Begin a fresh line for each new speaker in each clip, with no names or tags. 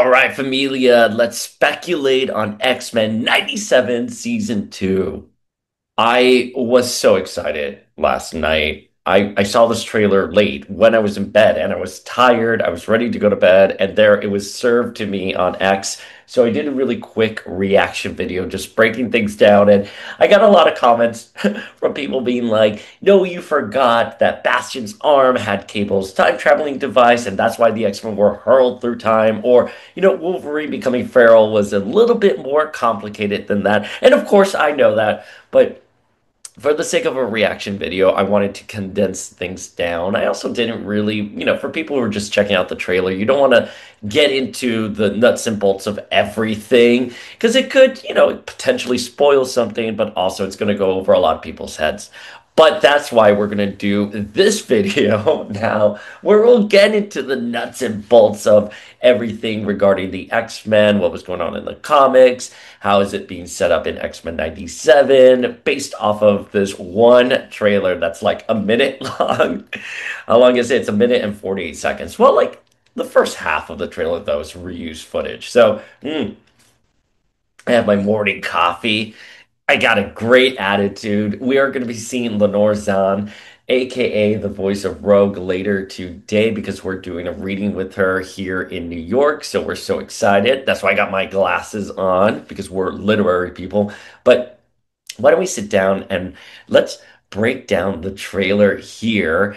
All right, familia, let's speculate on X-Men 97 Season 2. I was so excited last night. I saw this trailer late when I was in bed and I was tired. I was ready to go to bed, and there it was served to me on X. So I did a really quick reaction video, just breaking things down. And I got a lot of comments from people being like, no, you forgot that Bastion's arm had Cable's time traveling device, and that's why the X-Men were hurled through time. Or, Wolverine becoming feral was a little bit more complicated than that. And of course, I know that. But for the sake of a reaction video, I wanted to condense things down. I also didn't really, for people who are just checking out the trailer, you don't want to get into the nuts and bolts of everything because it could, potentially spoil something, but also it's going to go over a lot of people's heads. But that's why we're going to do this video now, where we'll get into the nuts and bolts of everything regarding the X-Men, what was going on in the comics, how is it being set up in X-Men 97, based off of this one trailer that's like a minute long. How long is it? It's a minute and 48 seconds. Well, like the first half of the trailer, though, is reused footage. So, I have my morning coffee. I got a great attitude. We are going to be seeing Lenore Zahn, aka the voice of Rogue, later today because we're doing a reading with her here in New York. So we're so excited. That's why I got my glasses on because we're literary people. But why don't we sit down and let's break down the trailer here?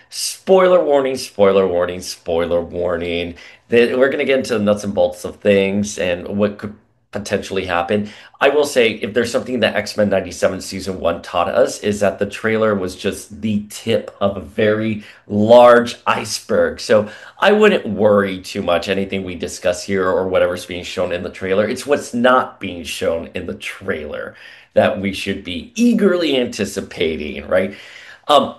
Spoiler warning, spoiler warning, spoiler warning. We're going to get into the nuts and bolts of things and what could potentially happen. I will say, if there's something that X-Men 97 Season 1 taught us, is that the trailer was just the tip of a very large iceberg. So I wouldn't worry too much anything we discuss here or whatever's being shown in the trailer. It's what's not being shown in the trailer that we should be eagerly anticipating, right? Um,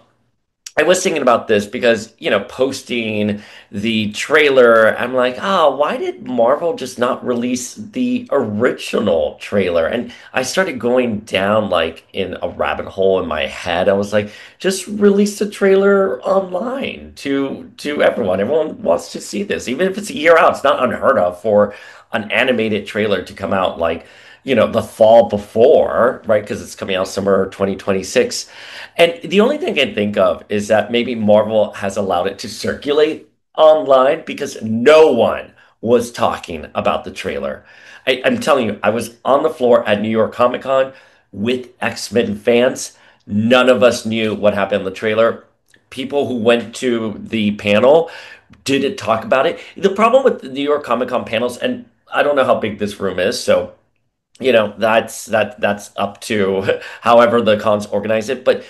I was thinking about this because, posting the trailer, I'm like, why did Marvel just not release the original trailer? And I started going down like in a rabbit hole in my head. I was like, just release the trailer online to everyone. Everyone wants to see this, even if it's a year out. It's not unheard of for an animated trailer to come out like, the fall before, right? Because it's coming out summer 2026. And the only thing I can think of is that maybe Marvel has allowed it to circulate online because no one was talking about the trailer. I'm telling you, I was on the floor at New York Comic Con with X-Men fans. None of us knew what happened in the trailer. People who went to the panel didn't talk about it. The problem with the New York Comic Con panels, and I don't know how big this room is, so that's up to however the cons organize it. But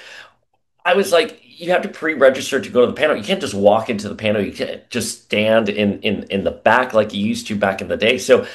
I was like, you have to pre-register to go to the panel. You can't just walk into the panel. You can't just stand in the back like you used to back in the day. So,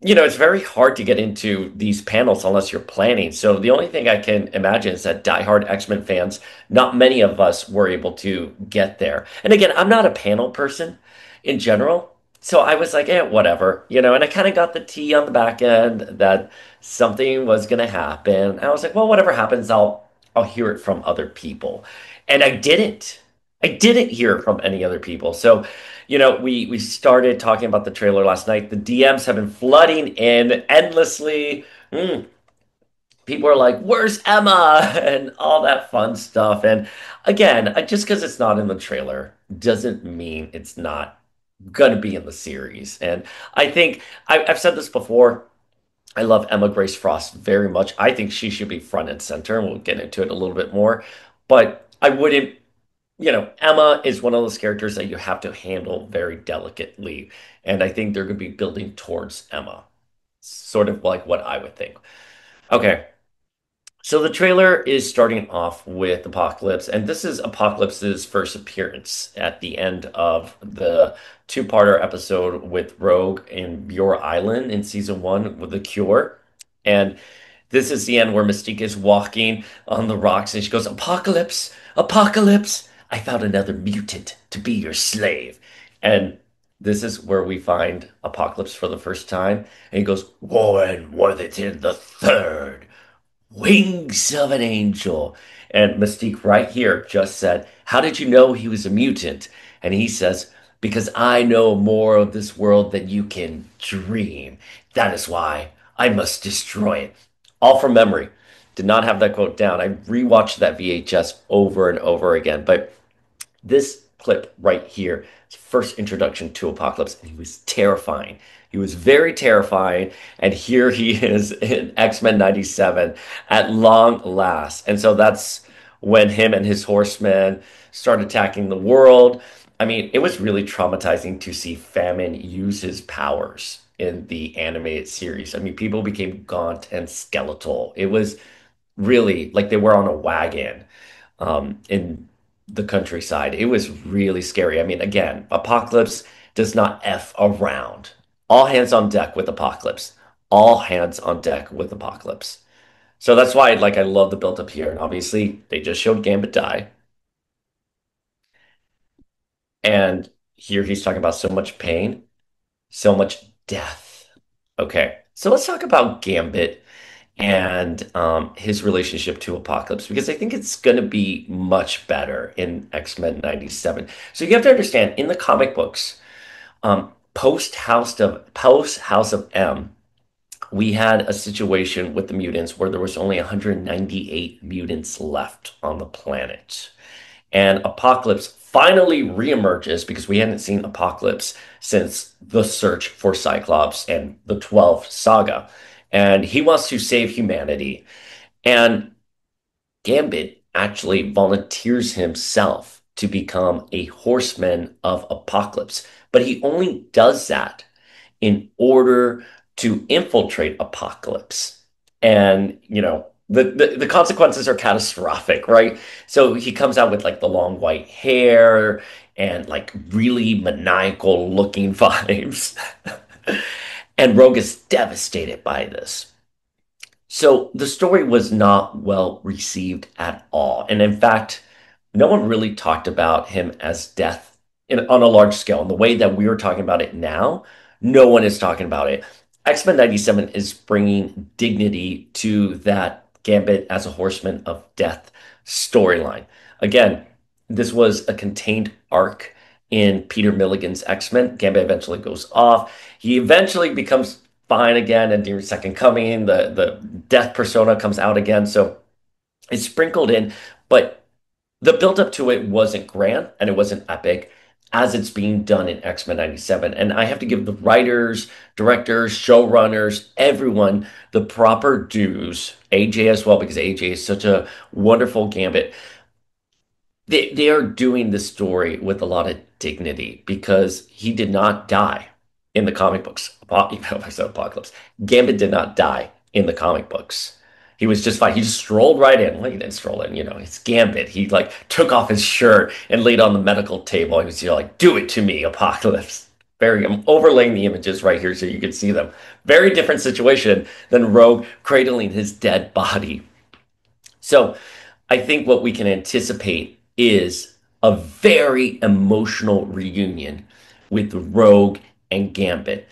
it's very hard to get into these panels unless you're planning. So the only thing I can imagine is that diehard X-Men fans, not many of us were able to get there. And again, I'm not a panel person in general. So I was like, whatever, and I kind of got the tea on the back end that something was going to happen. I was like, well, whatever happens, I'll hear it from other people. And I didn't. I didn't hear it from any other people. So, we started talking about the trailer last night. The DMs have been flooding in endlessly. People are like, "Where's Emma?" and all that fun stuff. And again, just because it's not in the trailer doesn't mean it's not going to be in the series. And I think I've said this before. I love Emma Grace Frost very much. I think she should be front and center, and we'll get into it a little bit more. But I wouldn't, Emma is one of those characters that you have to handle very delicately. And I think they're going to be building towards Emma, sort of like what I would think. Okay. So the trailer is starting off with Apocalypse, and this is Apocalypse's first appearance at the end of the two-parter episode with Rogue and Your Island in season one with the Cure. And this is the end where Mystique is walking on the rocks and she goes, Apocalypse, Apocalypse, I found another mutant to be your slave. And this is where we find Apocalypse for the first time. And he goes, Warren Worthington the third. Wings of an angel. And Mystique right here just said, how did you know he was a mutant? And he says, because I know more of this world than you can dream. That is why I must destroy it. All from memory. Did not have that quote down. I rewatched that VHS over and over again, but this clip right here, his first introduction to Apocalypse, and he was terrifying. He was very terrifying, and here he is in X-Men 97 at long last. And so that's when him and his horsemen start attacking the world. I mean, it was really traumatizing to see Famine use his powers in the animated series. I mean, people became gaunt and skeletal. It was really like they were on a wagon in the countryside. It was really scary. I mean, again, Apocalypse does not F around. All hands on deck with Apocalypse. All hands on deck with Apocalypse. So that's why like I love the build up here. And obviously they just showed Gambit die. And here he's talking about so much pain, so much death. Okay. So let's talk about Gambit and his relationship to Apocalypse because I think it's going to be much better in X-Men 97. So you have to understand in the comic books, post House of M, we had a situation with the mutants where there was only 198 mutants left on the planet. And Apocalypse finally reemerges because we hadn't seen Apocalypse since the search for Cyclops and the 12 saga. And he wants to save humanity. And Gambit actually volunteers himself to become a horseman of Apocalypse. But he only does that in order to infiltrate Apocalypse. And, the consequences are catastrophic, right? So he comes out with like the long white hair and like really maniacal looking vibes. And Rogue is devastated by this. So the story was not well received at all. And in fact, no one really talked about him as death on a large scale. In the way that we are talking about it now, no one is talking about it. X-Men 97 is bringing dignity to that Gambit as a horseman of death storyline. Again, this was a contained arc in Peter Milligan's X-Men. Gambit eventually goes off. He eventually becomes fine again, and during Second Coming, the death persona comes out again. So it's sprinkled in, but the build up to it wasn't grand and it wasn't epic as it's being done in X-Men 97. And I have to give the writers, directors, showrunners, everyone the proper dues, AJ as well, because AJ is such a wonderful Gambit. They are doing this story with a lot of dignity because he did not die in the comic books. I said Apocalypse. Gambit did not die in the comic books. He was just fine. He just strolled right in. Well, he didn't stroll in, it's Gambit. He like took off his shirt and laid on the medical table. He was like, "Do it to me, Apocalypse." I'm overlaying the images right here so you can see them. Very different situation than Rogue cradling his dead body. So I think what we can anticipate is a very emotional reunion with Rogue and Gambit.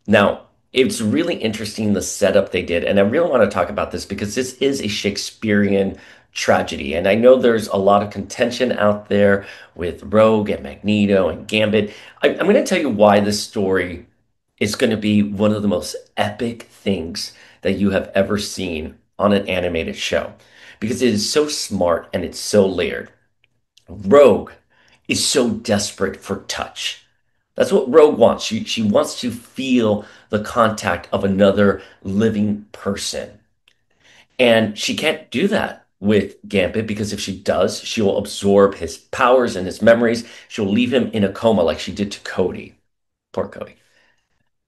Now, it's really interesting the setup they did, and I really want to talk about this because this is a Shakespearean tragedy. And I know there's a lot of contention out there with Rogue and Magneto and Gambit. I'm going to tell you why this story is going to be one of the most epic things that you have ever seen on an animated show because it is so smart and it's so layered. Rogue is so desperate for touch. That's what Rogue wants. She wants to feel the contact of another living person. And she can't do that with Gambit because if she does, she will absorb his powers and his memories. She'll leave him in a coma like she did to Cody. Poor Cody.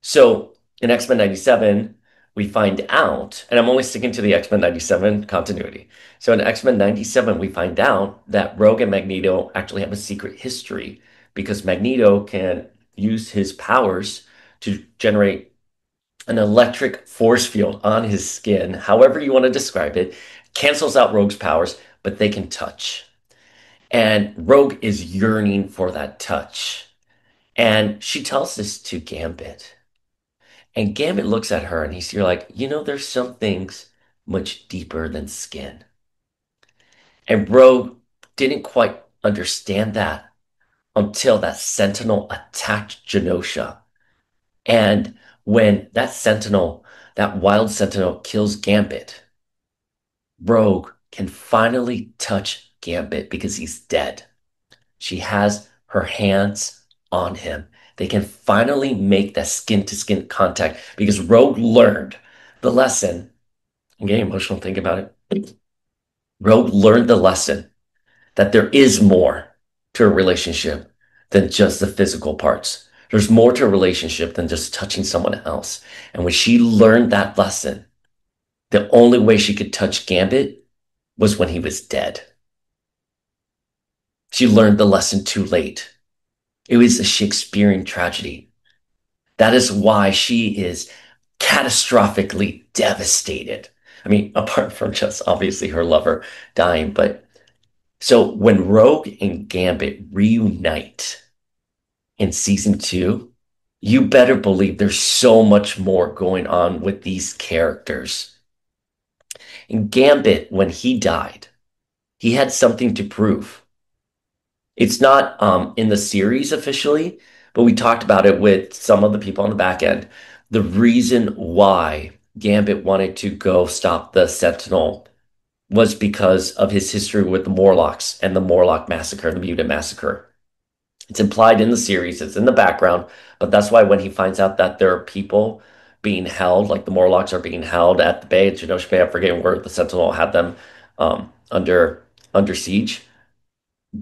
So in X-Men 97, we find out, and I'm only sticking to the X-Men 97 continuity. So in X-Men 97, we find out that Rogue and Magneto actually have a secret history because Magneto can use his powers to generate an electric force field on his skin, however you want to describe it, cancels out Rogue's powers, but they can touch. And Rogue is yearning for that touch. And she tells this to Gambit. And Gambit looks at her and you're like, there's some things much deeper than skin. And Rogue didn't quite understand that until that Sentinel attacked Genosha. And when that Sentinel, that wild Sentinel kills Gambit, Rogue can finally touch Gambit because he's dead. She has her hands on him. They can finally make that skin to skin contact because Rogue learned the lesson. I'm getting emotional thinking about it. Rogue learned the lesson that there is more to a relationship than just the physical parts. There's more to a relationship than just touching someone else. And when she learned that lesson, the only way she could touch Gambit was when he was dead. She learned the lesson too late. It was a Shakespearean tragedy. That is why she is catastrophically devastated. I mean, apart from just obviously her lover dying, but so when Rogue and Gambit reunite in season two, you better believe there's so much more going on with these characters. And Gambit, when he died, he had something to prove. It's not in the series officially, but we talked about it with some of the people on the back end. The reason why Gambit wanted to go stop the Sentinel was because of his history with the Morlocks and the Morlock massacre, the Mutant massacre. It's implied in the series, it's in the background, but that's why when he finds out that there are people being held, like the Morlocks are being held at the Bay, at Genosha Bay, I'm forgetting where the Sentinel had them under siege.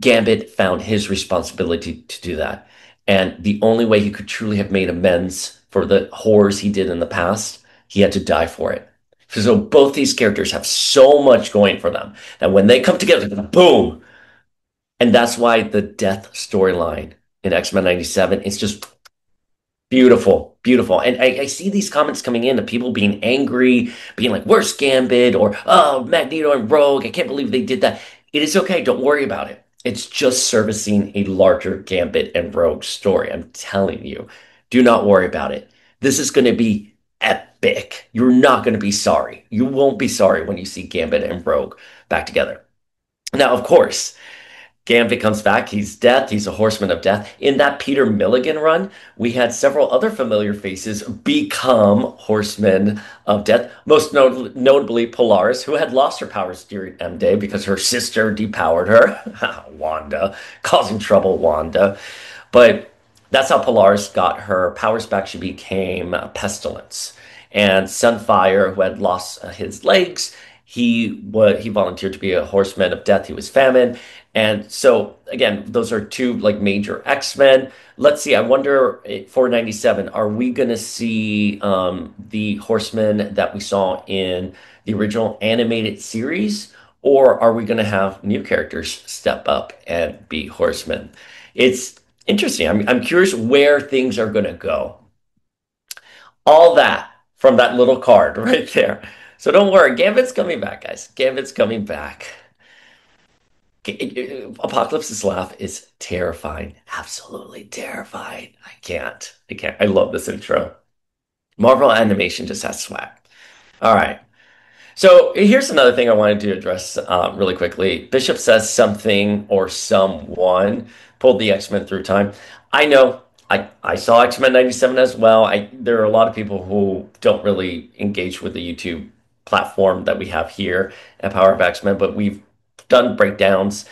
Gambit found his responsibility to do that. And the only way he could truly have made amends for the horrors he did in the past, he had to die for it. So both these characters have so much going for them that when they come together, boom. And that's why the death storyline in X-Men 97 is just beautiful, beautiful. And I see these comments coming in of people being angry, being like, where's Gambit? Or, oh, Magneto and Rogue. I can't believe they did that. It is okay. Don't worry about it. It's just servicing a larger Gambit and Rogue story. I'm telling you, do not worry about it. This is going to be epic. You're not going to be sorry. You won't be sorry when you see Gambit and Rogue back together. Now, of course, Gambit comes back. He's Death. He's a horseman of death. In that Peter Milligan run, we had several other familiar faces become horsemen of death. Most notably Polaris, who had lost her powers during M Day because her sister depowered her. Wanda, causing trouble, Wanda. But that's how Polaris got her powers back. She became Pestilence. And Sunfire, who had lost his legs, he volunteered to be a horseman of death. He was Famine. And so again, those are two like major X-Men. Let's see. I wonder for 97, are we going to see the Horsemen that we saw in the original animated series, or are we going to have new characters step up and be Horsemen? It's interesting. I'm curious where things are going to go. All that from that little card right there. So don't worry, Gambit's coming back, guys. Gambit's coming back. Apocalypse's laugh is terrifying. Absolutely terrifying. I can't. I can't. I love this intro. Marvel animation just has swag. All right. So here's another thing I wanted to address really quickly. Bishop says something or someone pulled the X-Men through time. I know. I saw X-Men 97 as well. There are a lot of people who don't really engage with the YouTube platform that we have here at Power of X-Men, but we've done breakdowns.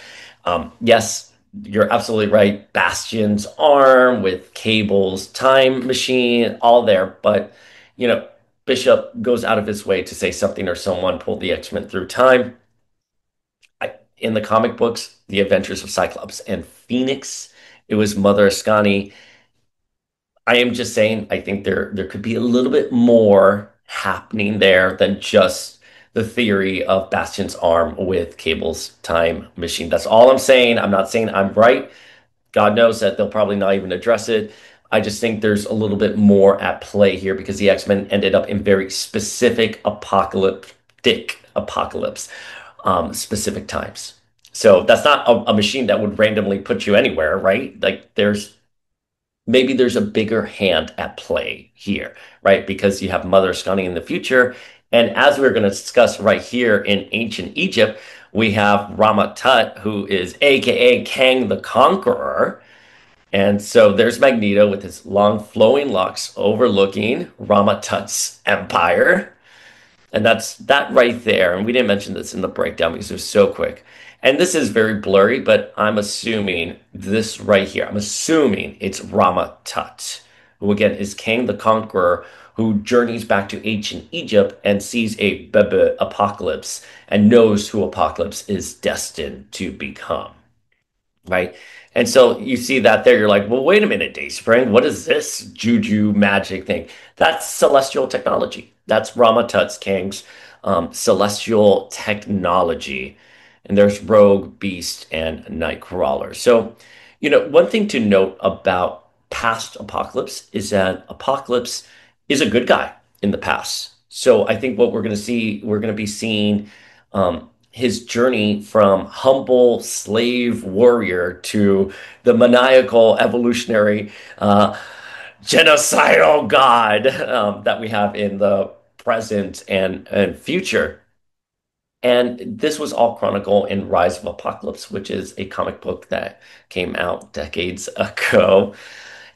Yes, you're absolutely right. Bastion's arm with Cable's time machine, all there. But, you know, Bishop goes out of his way to say something or someone pulled the X-Men through time. In the comic books, The Adventures of Cyclops and Phoenix, it was Mother Ascani. I am just saying, I think there could be a little bit more happening there than just the theory of Bastion's arm with Cable's time machine. That's all I'm saying. I'm not saying I'm right. God knows that they'll probably not even address it. I just think there's a little bit more at play here because the X-Men ended up in very specific apocalypse, specific times. So that's not a machine that would randomly put you anywhere, right? Like maybe there's a bigger hand at play here, right? Because you have Mother Stunning in the future. And as we're going to discuss right here in ancient Egypt, we have Rama Tut, who is AKA Kang the Conqueror. And so there's Magneto with his long flowing locks overlooking Ramatut's empire. And that's that right there. And we didn't mention this in the breakdown because it was so quick. And this is very blurry, but I'm assuming this right here. I'm assuming it's Ramatut, who again is King the Conqueror, who journeys back to ancient Egypt and sees a Bebe apocalypse and knows who Apocalypse is destined to become, right? And so you see that there, you're like, well, wait a minute, Dayspring, what is this juju magic thing? That's celestial technology. That's Ramatut's King's celestial technology. And there's Rogue, Beast, and Nightcrawler. So, one thing to note about past Apocalypse is that Apocalypse is a good guy in the past. So I think what we're going to be seeing his journey from humble slave warrior to the maniacal evolutionary genocidal god that we have in the present and future. And this was all chronicled in Rise of Apocalypse, which is a comic book that came out decades ago.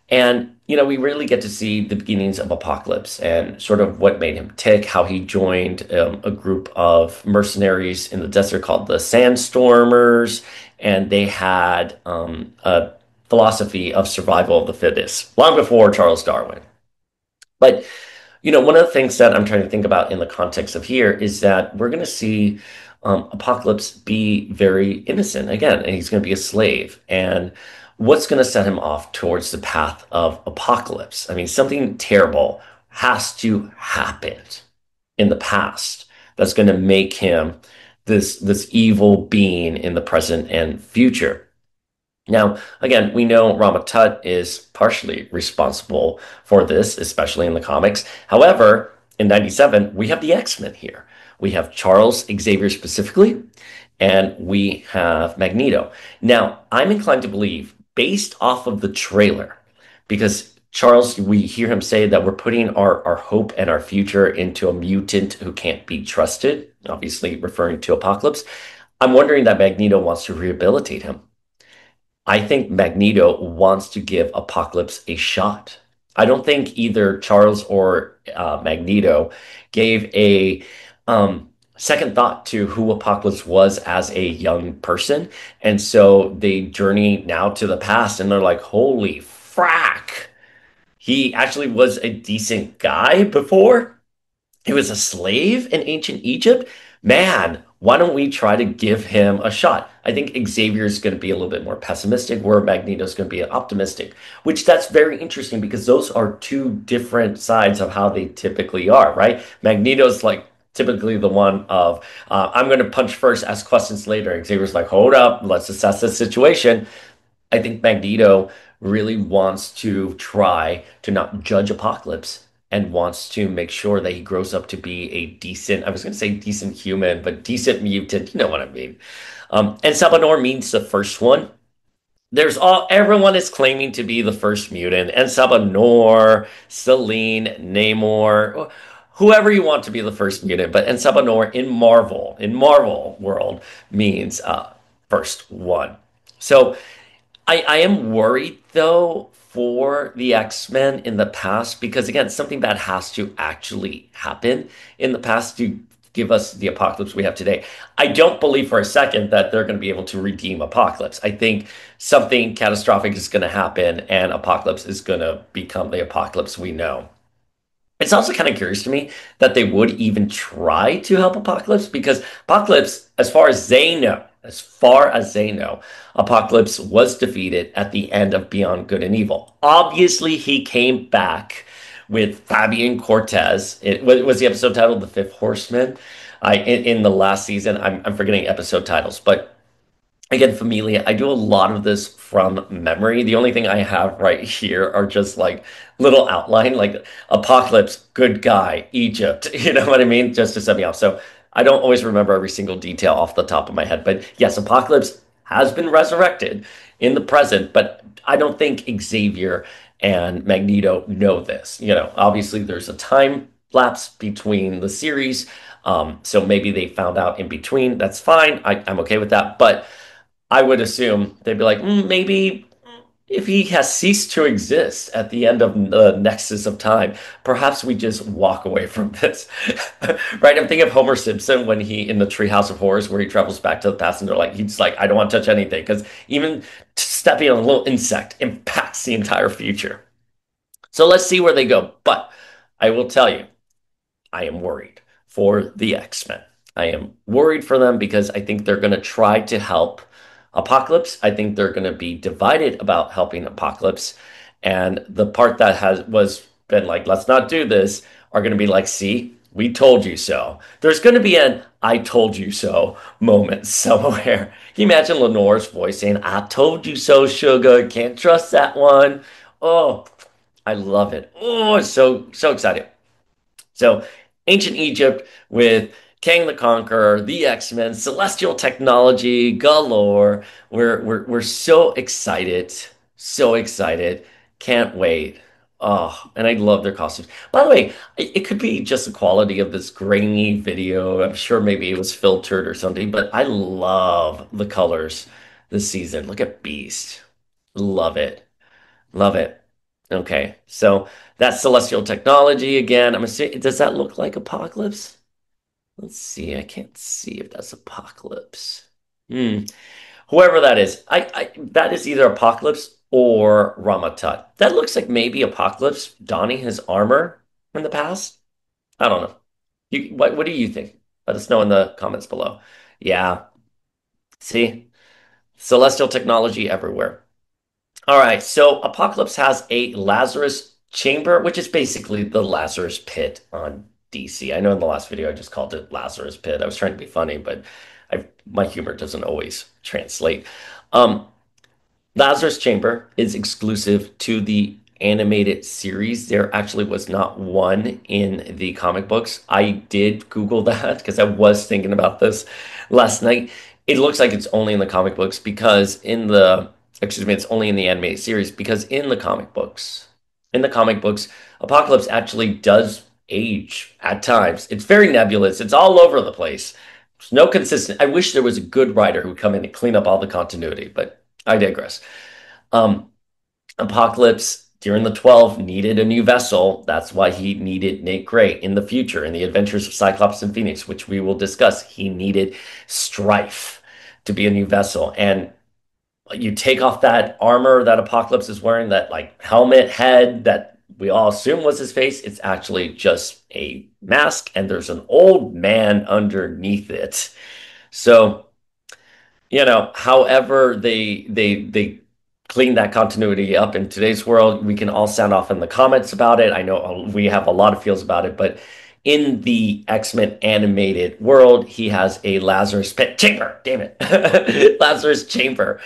And, we really get to see the beginnings of Apocalypse and sort of what made him tick, how he joined a group of mercenaries in the desert called the Sandstormers. And they had a philosophy of survival of the fittest, long before Charles Darwin. But one of the things that I'm trying to think about in the context of here is that we're going to see Apocalypse be very innocent again, and he's going to be a slave. And what's going to set him off towards the path of Apocalypse? I mean, something terrible has to happen in the past that's going to make him this evil being in the present and future. Now, again, we know Ramatut is partially responsible for this, especially in the comics. However, in 97, we have the X-Men here. We have Charles Xavier specifically, and we have Magneto. Now, I'm inclined to believe, based off of the trailer, because Charles, we hear him say that we're putting our hope and our future into a mutant who can't be trusted, obviously referring to Apocalypse. I'm wondering that Magneto wants to rehabilitate him. I think Magneto wants to give Apocalypse a shot. I don't think either Charles or Magneto gave a second thought to who Apocalypse was as a young person. And so they journey now to the past and they're like, holy frack, he actually was a decent guy before. He was a slave in ancient Egypt. Man, why don't we try to give him a shot? I think Xavier is going to be a little bit more pessimistic, where Magneto is going to be optimistic, which that's very interesting because those are two different sides of how they typically are, right? Magneto's like typically the one of, I'm going to punch first, ask questions later. Xavier's like, hold up, let's assess the situation. I think Magneto really wants to try to not judge Apocalypse and wants to make sure that he grows up to be a decent, I was going to say decent human, but decent mutant. You know what I mean? And Sabanor means the first one. Everyone is claiming to be the first mutant, and Sabanor, Selene, Namor, whoever you want to be the first mutant. But and Sabanor in Marvel world means first one. So I am worried though for the X-Men in the past because again, something bad has to actually happen in the past to give us the Apocalypse we have today. I don't believe for a second that they're going to be able to redeem Apocalypse. I think something catastrophic is going to happen and Apocalypse is going to become the Apocalypse we know. It's also kind of curious to me that they would even try to help Apocalypse because Apocalypse, as far as they know, Apocalypse was defeated at the end of Beyond Good and Evil. Obviously, he came back with Fabian Cortez. It was the episode titled "The Fifth Horseman." In the last season, I'm forgetting episode titles, but again, Familia, I do a lot of this from memory. The only thing I have right here are just like little outline, like Apocalypse, good guy, Egypt. You know what I mean? Just to set me off. So I don't always remember every single detail off the top of my head. But yes, Apocalypse has been resurrected in the present, but I don't think Xavier and Magneto know this. Obviously there's a time lapse between the series. So maybe they found out in between. That's fine. I'm okay with that. But I would assume they'd be like, maybe if he has ceased to exist at the end of the nexus of time, perhaps we just walk away from this. Right? I'm thinking of Homer Simpson when he in the Treehouse of Horrors where he travels back to the past and they're like he's like, I don't want to touch anything because even stepping on a little insect impacts the entire future. So let's see where they go. But I will tell you, I am worried for the X-Men. I am worried for them because I think they're going to try to help Apocalypse. I think they're going to be divided about helping Apocalypse. And the part that has was been like, let's not do this, are going to be like, see, we told you so. There's going to be an I told you so moment somewhere. Can you imagine Lenore's voice saying, I told you so, sugar. Can't trust that one. Oh, I love it. Oh, so excited. So, ancient Egypt with Kang the Conqueror, the X-Men, celestial technology galore. We're so excited, so excited. Can't wait. Oh, and I love their costumes. By the way, it could be just the quality of this grainy video. I'm sure maybe it was filtered or something, but I love the colors this season. Look at Beast. Love it. Love it. Okay, so that's celestial technology again. I'm assuming, does that look like Apocalypse? Let's see. I can't see if that's Apocalypse. Hmm. Whoever that is, I that is either Apocalypse or Ramatut. That looks like maybe Apocalypse donning his armor in the past. I don't know. What do you think? Let us know in the comments below. Yeah. See, celestial technology everywhere. All right, so Apocalypse has a Lazarus chamber, which is basically the Lazarus pit on DC. I know in the last video I just called it Lazarus pit. I was trying to be funny, but my humor doesn't always translate. Um, Lazarus Chamber is exclusive to the animated series. There actually was not one in the comic books. I did Google that because I was thinking about this last night. It looks like it's only in the comic books because excuse me, it's only in the animated series because in the comic books, Apocalypse actually does age at times. It's very nebulous. It's all over the place. There's no consistent. I wish there was a good writer who would come in and clean up all the continuity, but I digress. Um, Apocalypse during the 12 needed a new vessel. That's why he needed Nate Gray in the future in the Adventures of Cyclops and Phoenix, which we will discuss. He needed Strife to be a new vessel. And you take off that armor that Apocalypse is wearing, that like helmet head that we all assume was his face. It's actually just a mask, and there's an old man underneath it. So however they clean that continuity up in today's world, we can all sound off in the comments about it. I know we have a lot of feels about it, but in the X-Men animated world, he has a Lazarus pit chamber. Damn it, Lazarus chamber,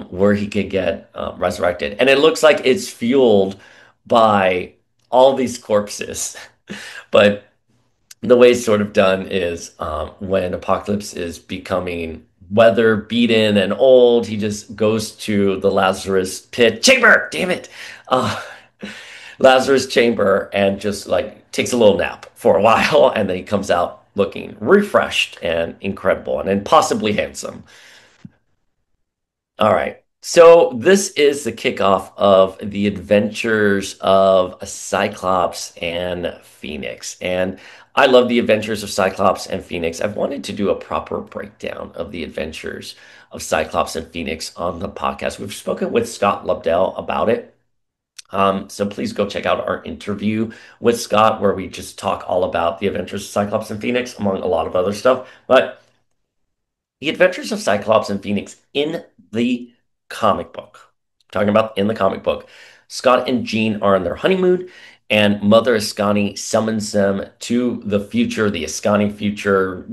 where he could get resurrected, and it looks like it's fueled by all these corpses, but the way it's sort of done is when Apocalypse is becoming weather beaten and old, he just goes to the Lazarus pit chamber. Damn it. Uh, Lazarus chamber and just like takes a little nap for a while. And then he comes out looking refreshed and incredible and then possibly handsome. All right. So this is the kickoff of the adventures of Cyclops and Phoenix. And I love the adventures of Cyclops and Phoenix. I've wanted to do a proper breakdown of the adventures of Cyclops and Phoenix on the podcast. We've spoken with Scott Lobdell about it. So please go check out our interview with Scott, where we just talk all about the adventures of Cyclops and Phoenix, among a lot of other stuff. But the Adventures of Cyclops and Phoenix in the comic book. Talking about in the comic book. Scott and Jean are on their honeymoon, and Mother Ascani summons them to the future, the Ascani future,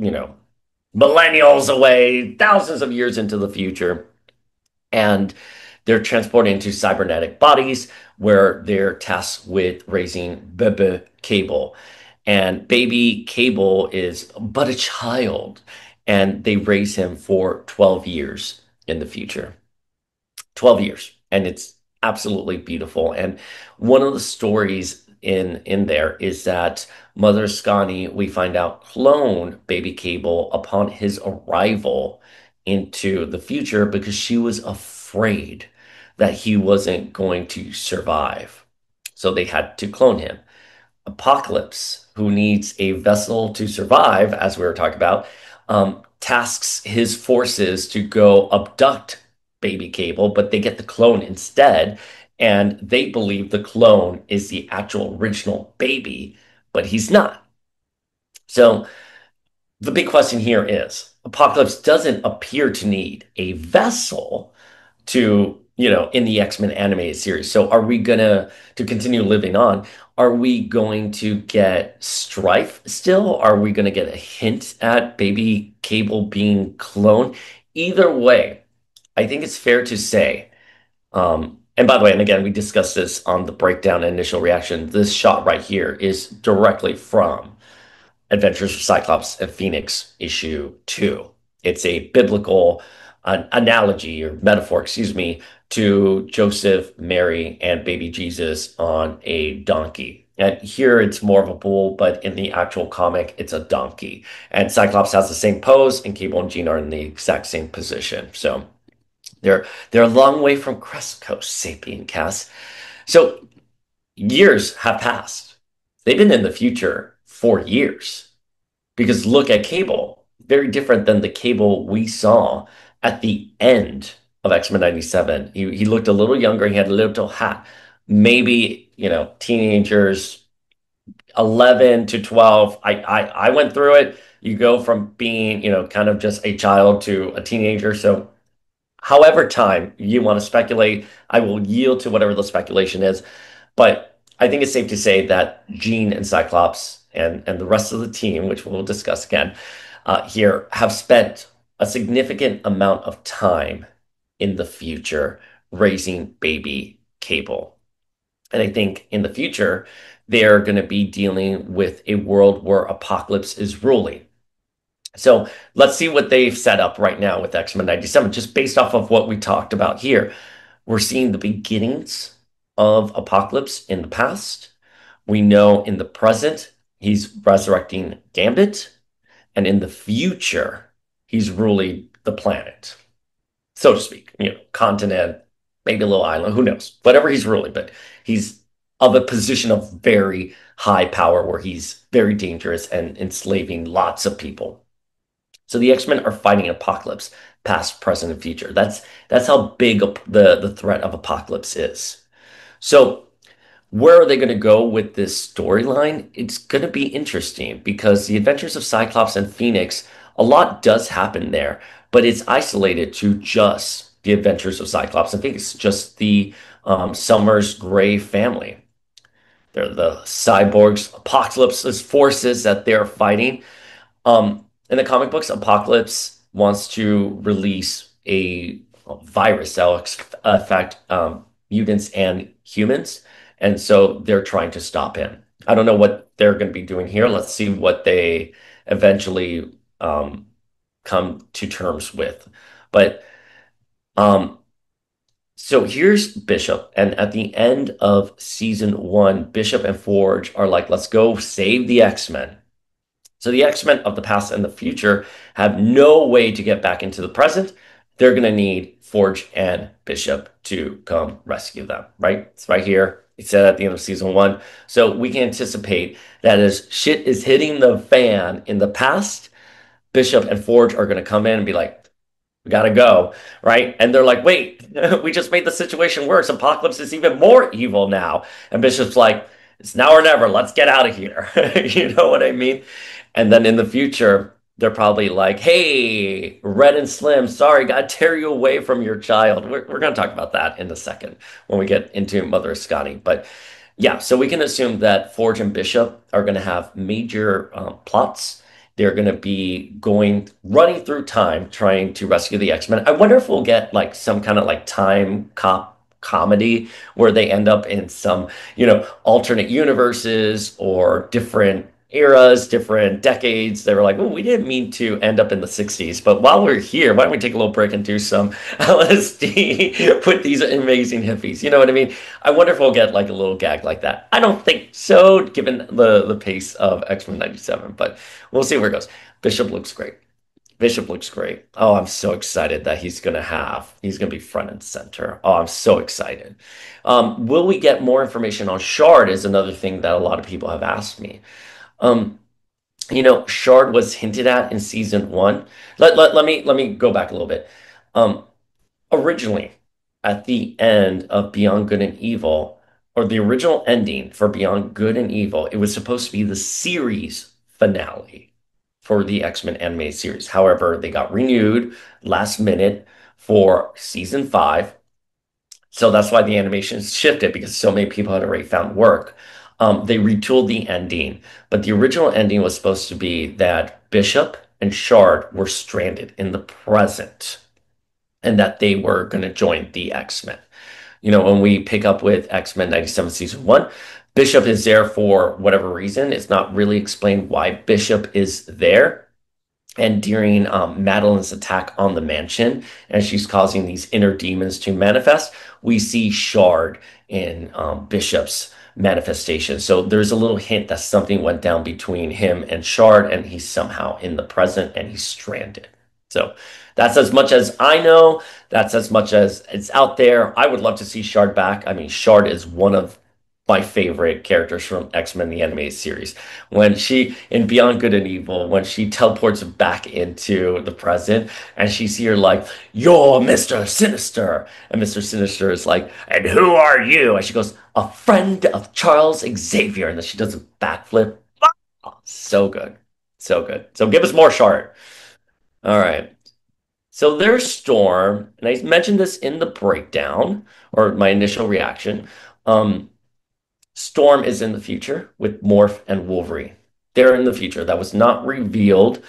millennials away, thousands of years into the future. And they're transported into cybernetic bodies where they're tasked with raising Bebe Cable. And baby Cable is but a child, and they raise him for 12 years in the future. 12 years. And it's absolutely beautiful. And one of the stories in there is that Mother Scani, we find out, cloned baby Cable upon his arrival into the future because she was afraid that he wasn't going to survive. So they had to clone him. Apocalypse, who needs a vessel to survive, as we were talking about, tasks his forces to go abduct baby Cable, but they get the clone instead. And they believe the clone is the actual original baby, but he's not. So the big question here is Apocalypse doesn't appear to need a vessel to, in the X-Men animated series. So are we gonna to continue living on? Are we going to get Strife still? Are we gonna get a hint at baby Cable being cloned? Either way, I think it's fair to say. And by the way, and again, we discussed this on the breakdown and initial reaction. This shot right here is directly from Adventures of Cyclops and Phoenix issue 2. It's a biblical analogy or metaphor, excuse me, to Joseph, Mary, and baby Jesus on a donkey. And here it's more of a bull, but in the actual comic, it's a donkey. And Cyclops has the same pose, and Cable and Jean are in the exact same position. So they're a long way from Crest Coast, Sapien Cast. So years have passed. They've been in the future for years. Because look at Cable, very different than the Cable we saw at the end of X-Men 97. He looked a little younger, he had a little hat. Maybe, teenagers, 11 to 12. I went through it. You go from being, kind of just a child to a teenager. So however time you want to speculate, I will yield to whatever the speculation is. But I think it's safe to say that Jean and Cyclops and the rest of the team, which we'll discuss again here, have spent a significant amount of time in the future raising baby Cable. And I think in the future, they're going to be dealing with a world where Apocalypse is ruling. So let's see what they've set up right now with X-Men 97, just based off of what we talked about here. We're seeing the beginnings of Apocalypse in the past. We know in the present, he's resurrecting Gambit. And in the future, he's ruling the planet, so to speak, continent, maybe a little island, who knows, whatever he's ruling. But he's of a position of very high power where he's very dangerous and enslaving lots of people. So the X-Men are fighting Apocalypse, past, present, and future. That's how big the threat of Apocalypse is. So where are they going to go with this storyline? It's going to be interesting because the Adventures of Cyclops and Phoenix, a lot does happen there, but it's isolated to just the Adventures of Cyclops and Phoenix, just the Summers Gray family. They're the cyborgs, Apocalypse's forces that they're fighting. In the comic books, Apocalypse wants to release a virus that will affect mutants and humans, and so they're trying to stop him. I don't know what they're going to be doing here. Let's see what they eventually come to terms with. But um, so here's Bishop, and at the end of season 1, Bishop and Forge are like, "Let's go save the X-Men." So the X-Men of the past and the future have no way to get back into the present. They're going to need Forge and Bishop to come rescue them, right? It's right here. He said at the end of season 1. So we can anticipate that as shit is hitting the fan in the past, Bishop and Forge are going to come in and be like, we gotta go, right? And they're like, wait, we just made the situation worse. Apocalypse is even more evil now. And Bishop's like, it's now or never. Let's get out of here. You know what I mean? And then in the future, they're probably like, hey, Red and Slim, sorry, gotta tear you away from your child. We're gonna talk about that in a second when we get into Mother Scotty. But yeah, so we can assume that Forge and Bishop are gonna have major plots. They're going to be running through time, trying to rescue the X-Men. I wonder if we'll get like some kind of like time cop comedy where they end up in some, alternate universes or different eras, different decades. They were like, oh, we didn't mean to end up in the 60s, but while we're here, why don't we take a little break and do some LSD with these amazing hippies? You know what I mean? I wonder if we'll get like a little gag like that. I don't think so, given the pace of X-Men 97, but we'll see where it goes. Bishop looks great. Bishop looks great. Oh, I'm so excited that he's gonna be front and center. Oh, I'm so excited. Will we get more information on Shard is another thing that a lot of people have asked me. Um, Shard was hinted at in season one. Let me go back a little bit. Um, Originally, at the end of Beyond Good and Evil, or the original ending for Beyond Good and Evil, it was supposed to be the series finale for the X-Men animated series. However, they got renewed last minute for season five. So that's why the animation shifted because so many people had already found work. They retooled the ending, but the original ending was supposed to be that Bishop and Shard were stranded in the present and that they were going to join the X-Men. When we pick up with X-Men 97 season one, Bishop is there for whatever reason. It's not really explained why Bishop is there. And during Madeline's attack on the mansion, and she's causing these inner demons to manifest, we see Shard in Bishop's manifestation. So there's a little hint that something went down between him and Shard, and he's somehow in the present and he's stranded. So that's as much as I know. That's as much as it's out there. I would love to see Shard back. I mean, Shard is one of my favorite characters from X-Men the animated series. When she in Beyond Good and Evil, when she teleports back into the present and she's here like, "You're Mr. Sinister." And Mr. Sinister is like, "And who are you?" And she goes, "A friend of Charles Xavier." And then she does a backflip. Oh, so good. So good. So give us more Shard. All right. So there's Storm, and I mentioned this in the breakdown or my initial reaction. Um, Storm is in the future with Morph and Wolverine. They're in the future. That was not revealed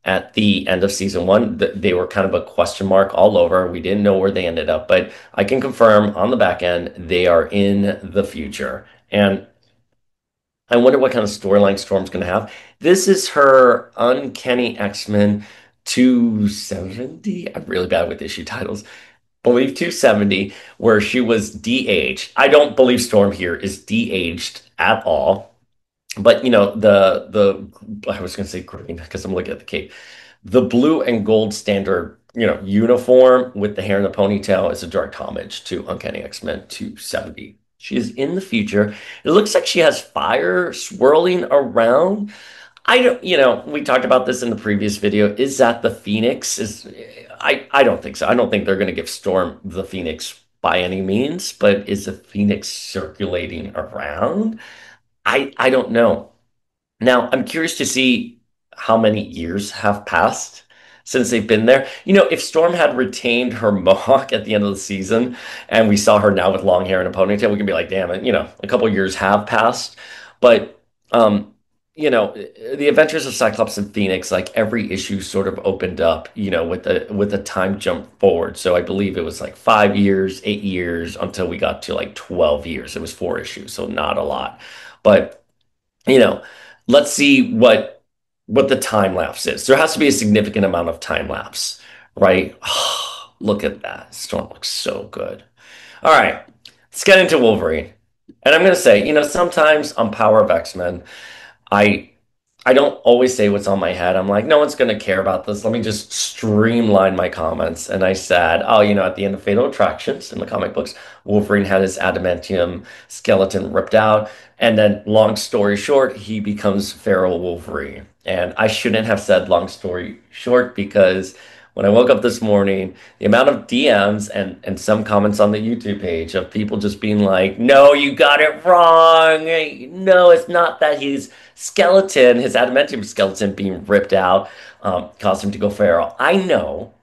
at the end of season one. They were kind of a question mark all over. We didn't know where they ended up, but I can confirm on the back end they are in the future. And I wonder what kind of storyline Storm's going to have. This is her Uncanny X-Men 270. I'm really bad with issue titles. Believe 270, where she was de-aged. I don't believe Storm here is de-aged at all. But the I was gonna say green because I'm looking at the cape. The blue and gold standard, uniform with the hair and the ponytail is a direct homage to Uncanny X-Men 270. She is in the future. It looks like she has fire swirling around. I don't, we talked about this in the previous video. Is that the Phoenix? I don't think so. I don't think they're going to give Storm the Phoenix by any means, but is the Phoenix circulating around? I don't know. Now, I'm curious to see how many years have passed since they've been there. If Storm had retained her mohawk at the end of the season and we saw her now with long hair and a ponytail, we can be like, damn it, a couple years have passed. But, the Adventures of Cyclops and Phoenix, like every issue sort of opened up, with a time jump forward. So I believe it was like 5 years, 8 years until we got to like 12 years. It was four issues, so not a lot. But you know, let's see what the time lapse is. There has to be a significant amount of time lapse, right? Look at that. Storm looks so good. All right, let's get into Wolverine. And I'm gonna say, sometimes on Power of X-Men, I I don't always say what's on my head. I'm like, no one's going to care about this. Let me just streamline my comments. And I said, oh, at the end of Fatal Attractions in the comic books, Wolverine had his adamantium skeleton ripped out. And then, long story short, he becomes feral Wolverine. And I shouldn't have said long story short because when I woke up this morning, the amount of DMs and some comments on the YouTube page of people just being like, no, you got it wrong. No, it's not that his skeleton, his adamantium skeleton being ripped out, caused him to go feral. I know.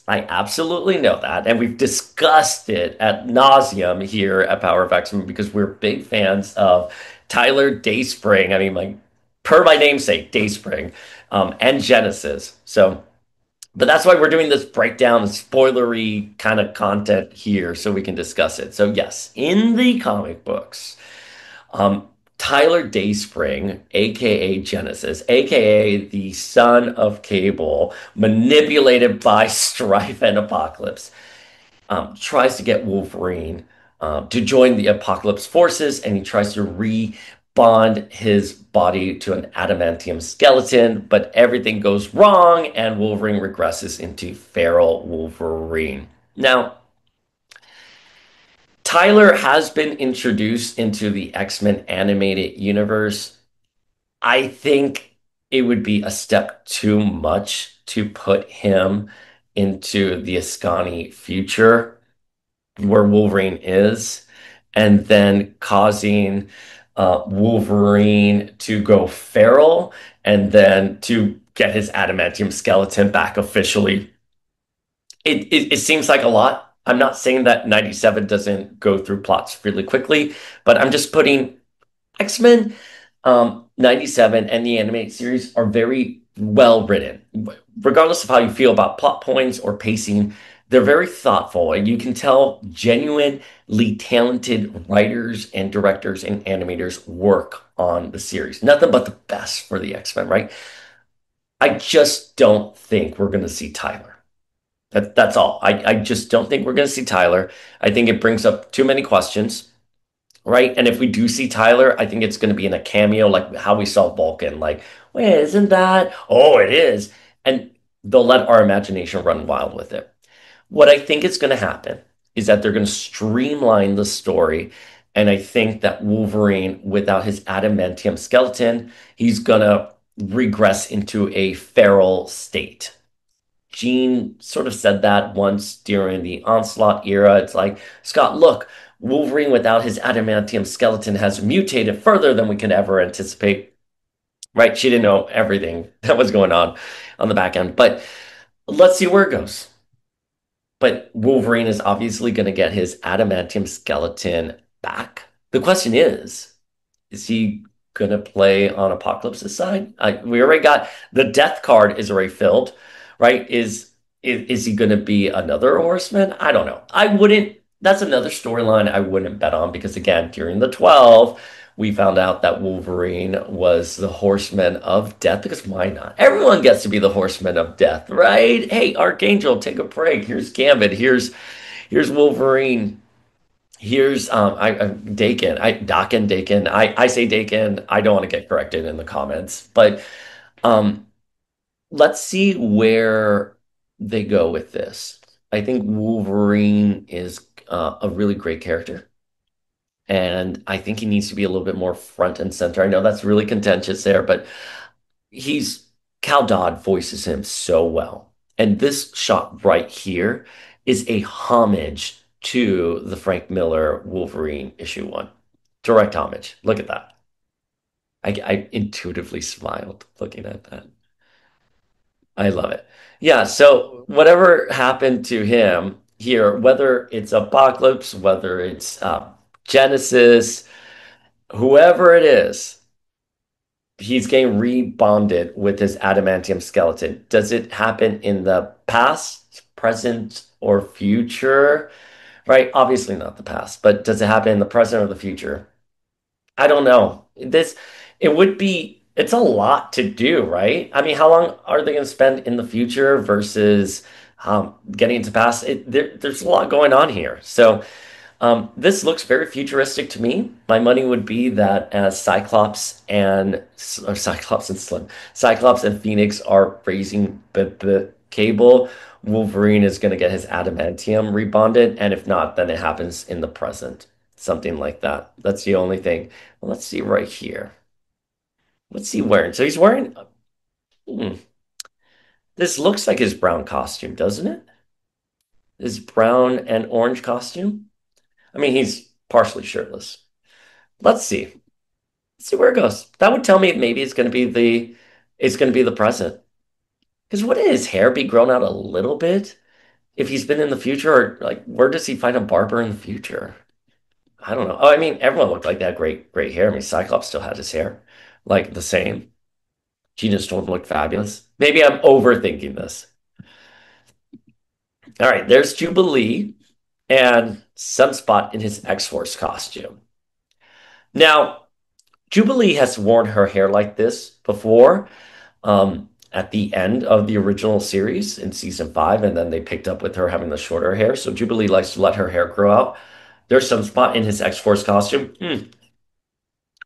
I absolutely know that. And we've discussed it at nauseum here at Power of X-Men because we're big fans of Tyler Dayspring. I mean, like, per my namesake, Dayspring, and Genesis. So, but that's why we're doing this breakdown and spoilery kind of content here so we can discuss it. So, yes, in the comic books, um, Tyler Dayspring, aka Genesis, aka the son of Cable, manipulated by Strife and Apocalypse, tries to get Wolverine to join the Apocalypse forces, and he tries to bond his body to an adamantium skeleton, but everything goes wrong and Wolverine regresses into feral Wolverine. Now, Tyler has been introduced into the X-Men animated universe. I think it would be a step too much to put him into the Ascani future where Wolverine is, and then causing Wolverine to go feral and then to get his adamantium skeleton back officially. It seems like a lot. I'm not saying that 97 doesn't go through plots really quickly, but I'm just putting X-Men 97 and the animated series are very well written. Regardless of how you feel about plot points or pacing, they're very thoughtful, and you can tell genuinely talented writers and directors and animators work on the series. Nothing but the best for the X-Men, right? I just don't think we're going to see Tyler. That's all. I just don't think we're going to see Tyler. I think it brings up too many questions. Right. And if we do see Tyler, I think it's going to be in a cameo, like how we saw Vulcan. Like, wait, isn't that? Oh, it is. And they'll let our imagination run wild with it. What I think is going to happen is that they're going to streamline the story. And I think that Wolverine, without his adamantium skeleton, he's going to regress into a feral state. Jean sort of said that once during the Onslaught era. It's like, Scott, look, Wolverine without his adamantium skeleton has mutated further than we can ever anticipate. Right? She didn't know everything that was going on the back end. But let's see where it goes. But Wolverine is obviously going to get his adamantium skeleton back. The question is he gonna play on Apocalypse's side? We already got the death card is already filled, right? Is he gonna be another horseman? I don't know. I wouldn't. That's another storyline I wouldn't bet on because again, during the 12, we found out that Wolverine was the horseman of death because why not? Everyone gets to be the horseman of death, right? Hey, Archangel, take a break. Here's Gambit. Here's Wolverine. Here's Dakin. Dakin. I say Dakin. I don't want to get corrected in the comments, but um let's see where they go with this. I think Wolverine is a really great character, and I think he needs to be a little bit more front and center. I know that's really contentious there, but he's Cal Dodd voices him so well. And this shot right here is a homage to the Frank Miller Wolverine issue 1. Direct homage. Look at that. I intuitively smiled looking at that. I love it. Yeah, so whatever happened to him here, whether it's Apocalypse, whether it's Genesis, whoever it is, he's getting rebonded with his adamantium skeleton. Does it happen in the past, present, or future? Right? Obviously not the past, but does it happen in the present or the future? I don't know. It would be, it's a lot to do, right? I mean, how long are they going to spend in the future versus getting into past? There's a lot going on here. So, this looks very futuristic to me. My money would be that as Cyclops and Phoenix are raising the cable, Wolverine is going to get his adamantium rebonded, and if not, then it happens in the present. Something like that. That's the only thing. Well, let's see right here. What's he wearing? So he's wearing. Hmm, this looks like his brown costume, doesn't it? His brown and orange costume. I mean, he's partially shirtless. Let's see. Let's see where it goes. That would tell me maybe it's going to be the present. Because wouldn't his hair be grown out a little bit if he's been in the future, or like where does he find a barber in the future? I don't know. Oh, I mean, everyone looked like that great hair. I mean, Cyclops still had his hair like the same. Gina Storm looked fabulous. Maybe I'm overthinking this. All right, there's Jubilee and Sunspot in his X-Force costume. Now, Jubilee has worn her hair like this before, at the end of the original series in season 5, and then they picked up with her having the shorter hair. So Jubilee likes to let her hair grow out. There's Sunspot in his X-Force costume.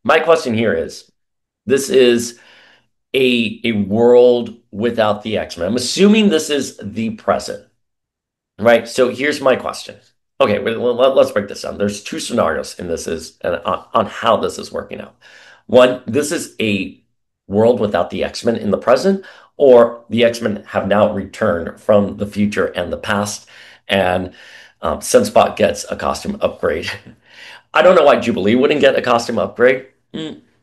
My question here is, this is a world without the X-Men. I'm assuming this is the present. Right. So here's my question. Okay, let's break this down. There's two scenarios in this is and on how this is working out. One, this is a world without the X-Men in the present, or the X-Men have now returned from the future and the past, and Sunspot gets a costume upgrade. I don't know why Jubilee wouldn't get a costume upgrade.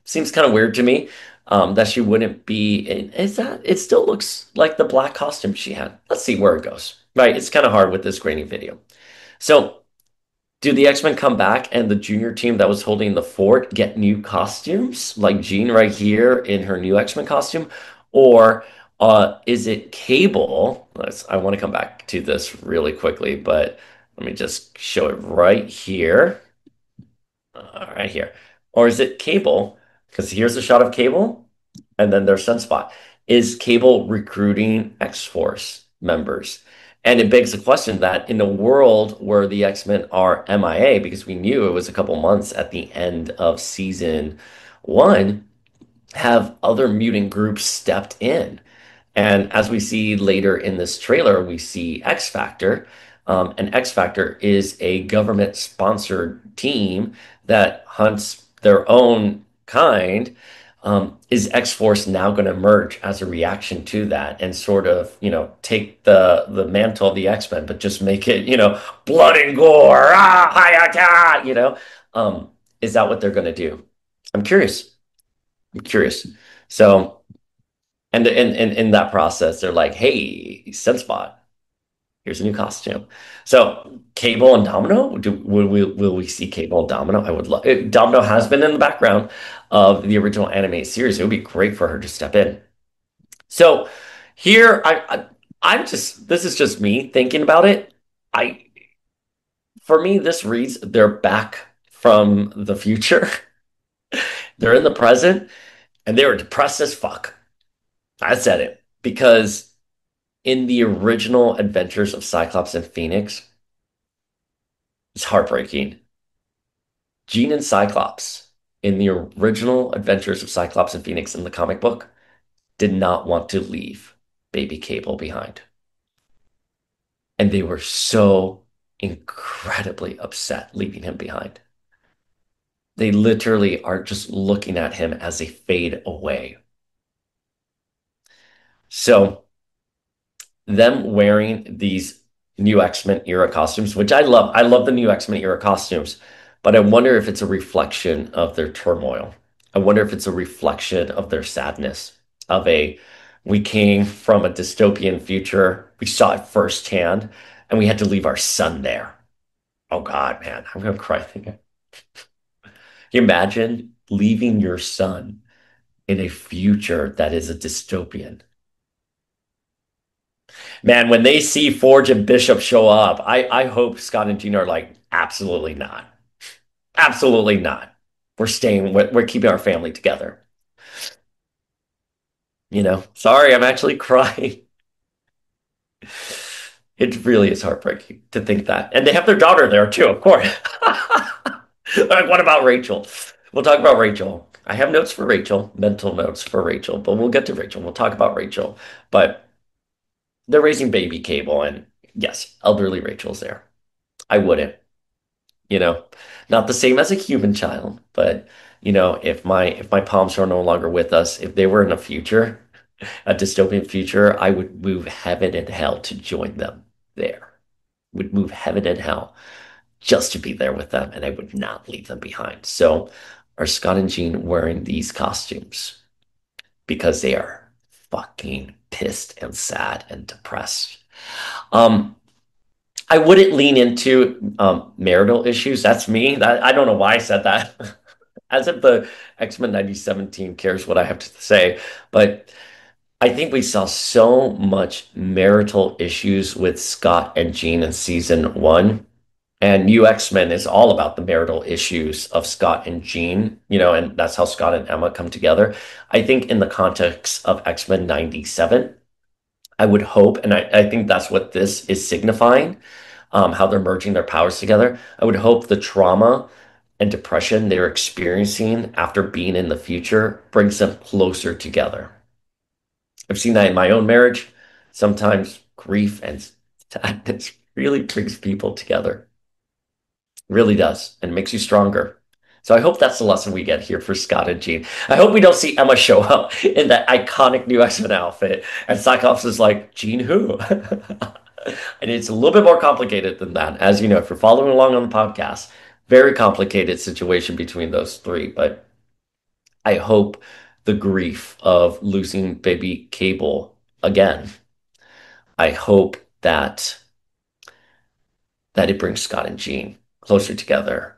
Seems kind of weird to me that she wouldn't be. Is that it? Still looks like the black costume she had. Let's see where it goes. Right, it's kind of hard with this grainy video. So, do the X-Men come back and the junior team that was holding the fort get new costumes, like Jean right here in her new X-Men costume, or is it Cable? I want to come back to this really quickly, but let me just show it right here. Right here. Or is it Cable? Because here's a shot of Cable, and then there's Sunspot. Is Cable recruiting X-Force members? And it begs the question that in a world where the X-Men are MIA, because we knew it was a couple months at the end of season 1, have other mutant groups stepped in? And as we see later in this trailer, we see X Factor. And X Factor is a government sponsored team that hunts their own kind. Is X Force now going to emerge as a reaction to that and sort of, take the mantle of the X-Men, but just make it, blood and gore, hayata, is that what they're going to do? I'm curious. I'm curious. So. And in that process, they're like, "Hey, Sunspot, here's a new costume." So Cable and Domino, will we see Cable and Domino? I would love. Domino has been in the background of the original anime series. It would be great for her to step in. So here, I'm just. This is just me thinking about it. I For me, this reads they're back from the future. They're in the present, and they were depressed as fuck. I said it because in the original Adventures of Cyclops and Phoenix, it's heartbreaking. Jean and Cyclops in the original Adventures of Cyclops and Phoenix in the comic book did not want to leave baby Cable behind. And they were so incredibly upset leaving him behind. They literally are just looking at him as they fade away. So them wearing these new X-Men era costumes, which I love. I love the new X-Men era costumes, but I wonder if it's a reflection of their turmoil. I wonder if it's a reflection of their sadness, of we came from a dystopian future, we saw it firsthand, and we had to leave our son there. Oh God, man, I'm gonna cry thinking. Can you imagine leaving your son in a future that is a dystopian? Man, when they see Forge and Bishop show up, I hope Scott and Gina are like, absolutely not. Absolutely not. We're keeping our family together. Sorry, I'm actually crying. It really is heartbreaking to think that. And they have their daughter there too, of course. Like, what about Rachel? We'll talk about Rachel. I have notes for Rachel, mental notes for Rachel, but we'll get to Rachel. We'll talk about Rachel. But they're raising baby Cable, and yes, elderly Rachel's there. I wouldn't, you know, not the same as a human child, but if my palms are no longer with us, if they were in a future, a dystopian future, I would move heaven and hell to join them there. Would move heaven and hell just to be there with them, and I would not leave them behind. So, are Scott and Jean wearing these costumes because they are fucking pissed and sad and depressed? Um, I wouldn't lean into marital issues. That's me. I don't know why I said that. As if the X-Men 97 team cares what I have to say. But I think we saw so much marital issues with Scott and Jean in season 1. And New X-Men is all about the marital issues of Scott and Jean, and that's how Scott and Emma come together. I think in the context of X-Men 97, I would hope, and I think that's what this is signifying, how they're merging their powers together. I would hope the trauma and depression they're experiencing after being in the future brings them closer together. I've seen that in my own marriage. Sometimes grief and sadness really brings people together. Really does, and makes you stronger. So I hope that's the lesson we get here for Scott and Jean. I hope we don't see Emma show up in that iconic new X-Men outfit, and Cyclops is like, Jean who? And it's a little bit more complicated than that. As you know, if you're following along on the podcast, very complicated situation between those three. But I hope the grief of losing baby Cable again, I hope that it brings Scott and Jean closer together.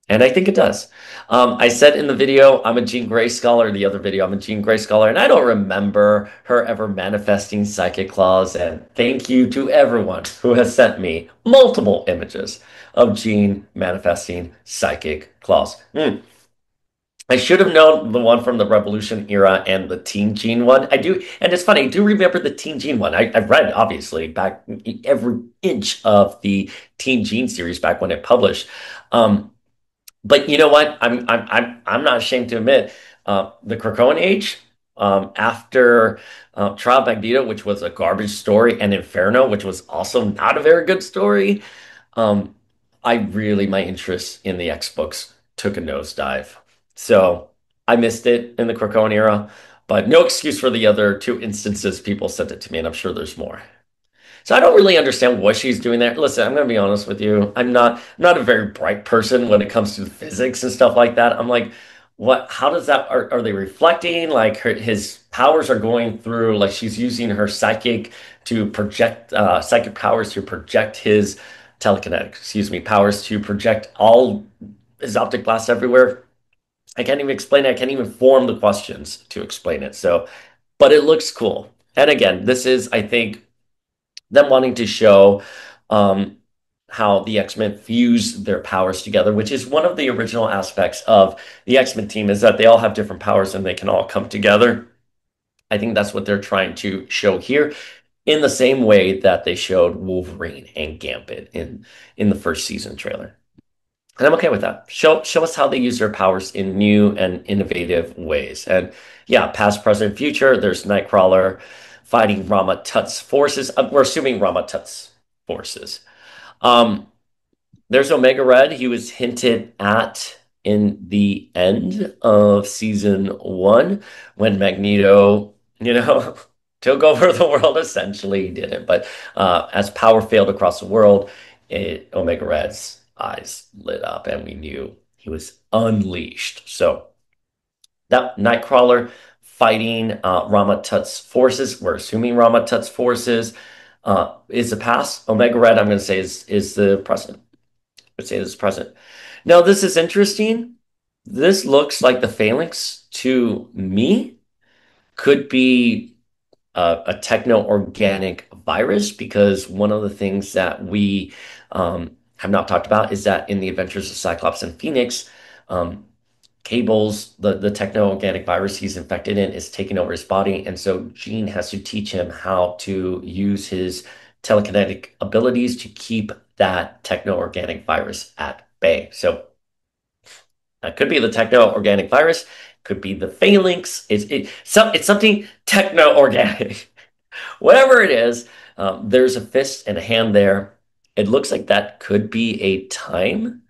And I think it does. I said in the video, I'm a Jean Grey scholar. The other video, I'm a Jean Grey scholar. And I don't remember her ever manifesting psychic claws. And thank you to everyone who has sent me multiple images of Jean manifesting psychic claws. I should have known the one from the Revolution era and the Teen Jean one. I do, and it's funny, I do remember the Teen Jean one. I've read, obviously, back every inch of the Teen Jean series back when it published. But you know what? I'm not ashamed to admit, the Krakoan age, after Trial of Magneto, which was a garbage story, and Inferno, which was also not a very good story, um, my interest in the X books took a nosedive. So I missed it in the Krakoan era, but no excuse for the other two instances people sent it to me, and I'm sure there's more. So I don't really understand what she's doing there. Listen, I'm going to be honest with you. I'm not a very bright person when it comes to physics and stuff like that. I'm like, what? How does that? Are they reflecting? Like his powers are going through. Like she's using her psychic to project psychic powers to project his telekinetic. Excuse me, powers to project all his optic blasts everywhere. I can't even explain it. I can't even form the questions to explain it. So, but it looks cool. And again, this is, I think, them wanting to show um, how the X-Men fuse their powers together, which is one of the original aspects of the X-Men team, is that they all have different powers and they can all come together. I think that's what they're trying to show here, in the same way that they showed Wolverine and Gambit in the first season trailer. And I'm okay with that. Show us how they use their powers in new and innovative ways. And yeah, past, present, future. There's Nightcrawler fighting Rama Tut's forces. We're assuming Rama Tut's forces. Um, there's Omega Red. He was hinted at in the end of season one when Magneto, took over the world. Essentially, he didn't. But as power failed across the world, Omega Red's eyes lit up, and we knew he was unleashed. So that Nightcrawler fighting Rama Tut's forces. We're assuming Rama Tut's forces is the past. Omega Red, I'm going to say, is the present. Let's say this is present. Now, this is interesting. This looks like the phalanx to me could be a techno-organic virus, because one of the things that we have not talked about is that in the Adventures of Cyclops and Phoenix, Cable's the techno-organic virus he's infected in is taking over his body, and so Jean has to teach him how to use his telekinetic abilities to keep that techno-organic virus at bay. So that could be the techno-organic virus, could be the phalanx. It's something techno-organic. Whatever it is, there's a fist and a hand there. It looks like that could be a time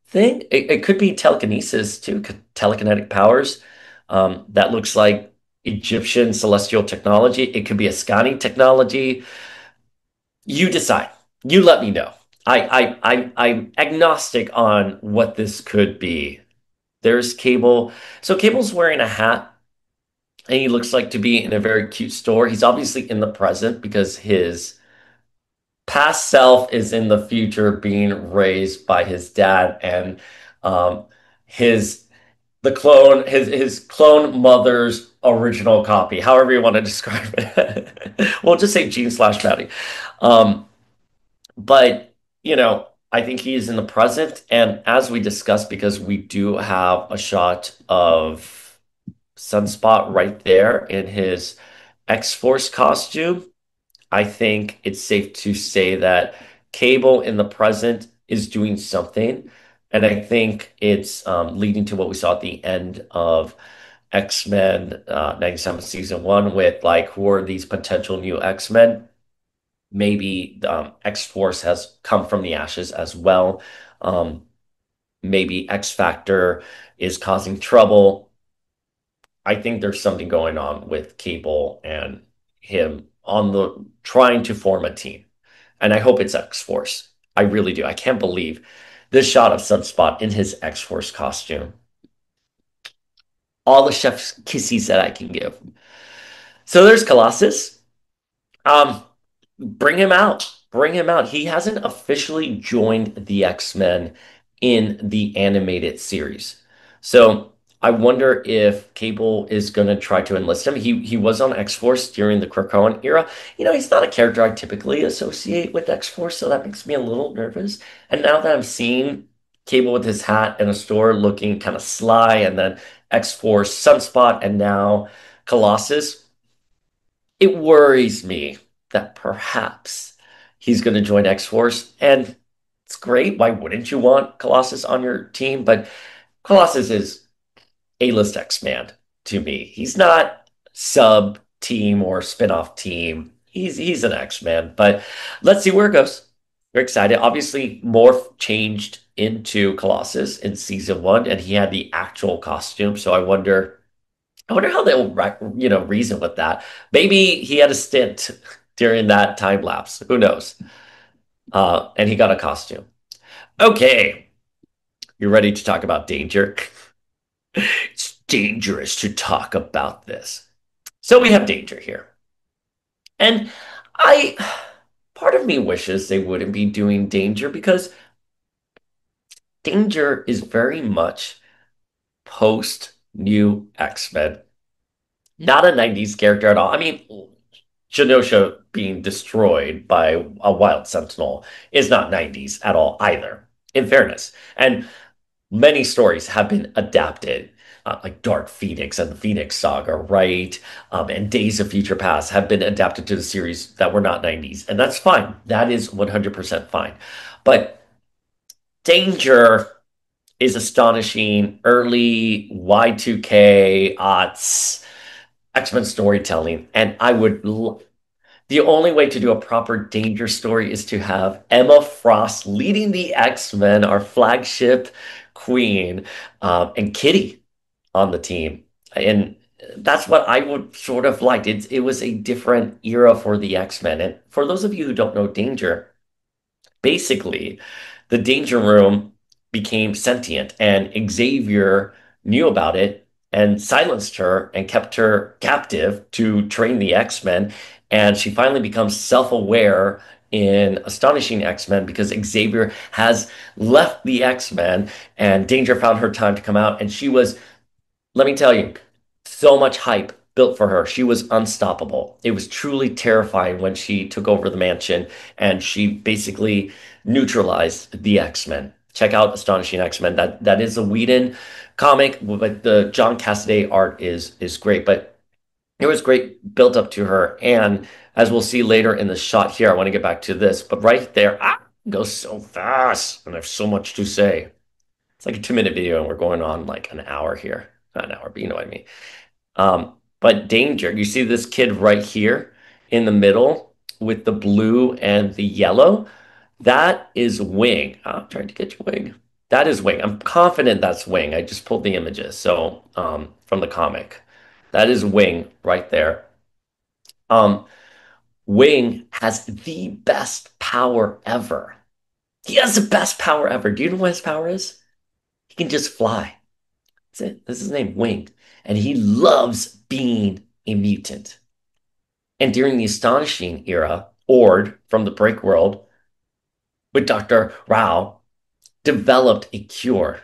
thing. It could be telekinesis too, telekinetic powers. That looks like Egyptian celestial technology. It could be a Ascani technology. You decide. You let me know. I'm agnostic on what this could be. There's Cable. So Cable's wearing a hat, and he looks like to be in a very cute store. He's obviously in the present because his past self is in the future being raised by his dad, and um his the clone his clone mother's original copy, however you want to describe it. We'll just say Gene slash Patty. But I think he's in the present, and as we discussed, because we do have a shot of Sunspot right there in his X-Force costume, I think it's safe to say that Cable in the present is doing something And I think it's leading to what we saw at the end of X-Men 97 season one with like who are these potential new X-Men? Maybe X-Force has come from the ashes as well. Um, maybe X Factor is causing trouble. I think there's something going on with Cable and him on the trying to form a team. And I hope it's X-Force. I really do. I can't believe this shot of Sunspot in his X-Force costume. All the chef's kisses that I can give. So there's Colossus. Um, Bring him out. Bring him out. He hasn't officially joined the X-Men in the animated series. So I wonder if Cable is going to try to enlist him. He was on X-Force during the Krakoan era. He's not a character I typically associate with X-Force, so that makes me a little nervous. And now that I'm seeing Cable with his hat in a store looking kind of sly, and then X-Force, Sunspot, and now Colossus, it worries me that perhaps he's going to join X-Force. And it's great. Why wouldn't you want Colossus on your team? But Colossus is A-list X-Man to me. He's not sub team or spin-off team. He's an X-Man. But let's see where it goes. We're excited. Obviously, Morph changed into Colossus in season one, and he had the actual costume. So I wonder how they'll, reason with that. Maybe he had a stint during that time lapse. Who knows? And he got a costume. Okay, you're ready to talk about danger? It's dangerous to talk about this. So we have danger here. And I, part of me wishes they wouldn't be doing danger because danger is very much post new X-Men. Not a 90s character at all. I mean, Genosha being destroyed by a wild sentinel is not 90s at all either, in fairness. And many stories have been adapted, like Dark Phoenix and the Phoenix Saga, right? And Days of Future Past have been adapted to the series that were not 90s. And that's fine. That is 100% fine. But Danger is astonishing early Y2K aughts X-Men storytelling. And the only way to do a proper danger story is to have Emma Frost leading the X-Men, our flagship queen, and Kitty on the team. And that's what I would sort of liked. It was a different era for the X-Men. And for those of you who don't know Danger, basically, the Danger Room became sentient, and Xavier knew about it and silenced her and kept her captive to train the X-Men. And she finally becomes self-aware in Astonishing X-Men because Xavier has left the X-Men and Danger found her time to come out. And she was, let me tell you, so much hype built for her. She was unstoppable. It was truly terrifying when she took over the mansion and she basically neutralized the X-Men. Check out Astonishing X-Men. That is a Whedon comic, but the John Cassaday art is great. But it was great built up to her. And as we'll see later in the shot here, I want to get back to this, but right there, it goes so fast, and I have so much to say. It's like a 2-minute video, and we're going on like an hour here. Not an hour, but you know what I mean. But danger. You see this kid right here in the middle with the blue and the yellow? That is Wing. I'm trying to get you Wing. That is Wing. I'm confident that's Wing. I just pulled the images. So, from the comic. That is Wing right there. Um, Wing has the best power ever. He has the best power ever. Do you know what his power is? He can just fly. That's it. This is his name, Wing. And he loves being a mutant. And during the Astonishing era, Ord from the Break World with Dr. Rao developed a cure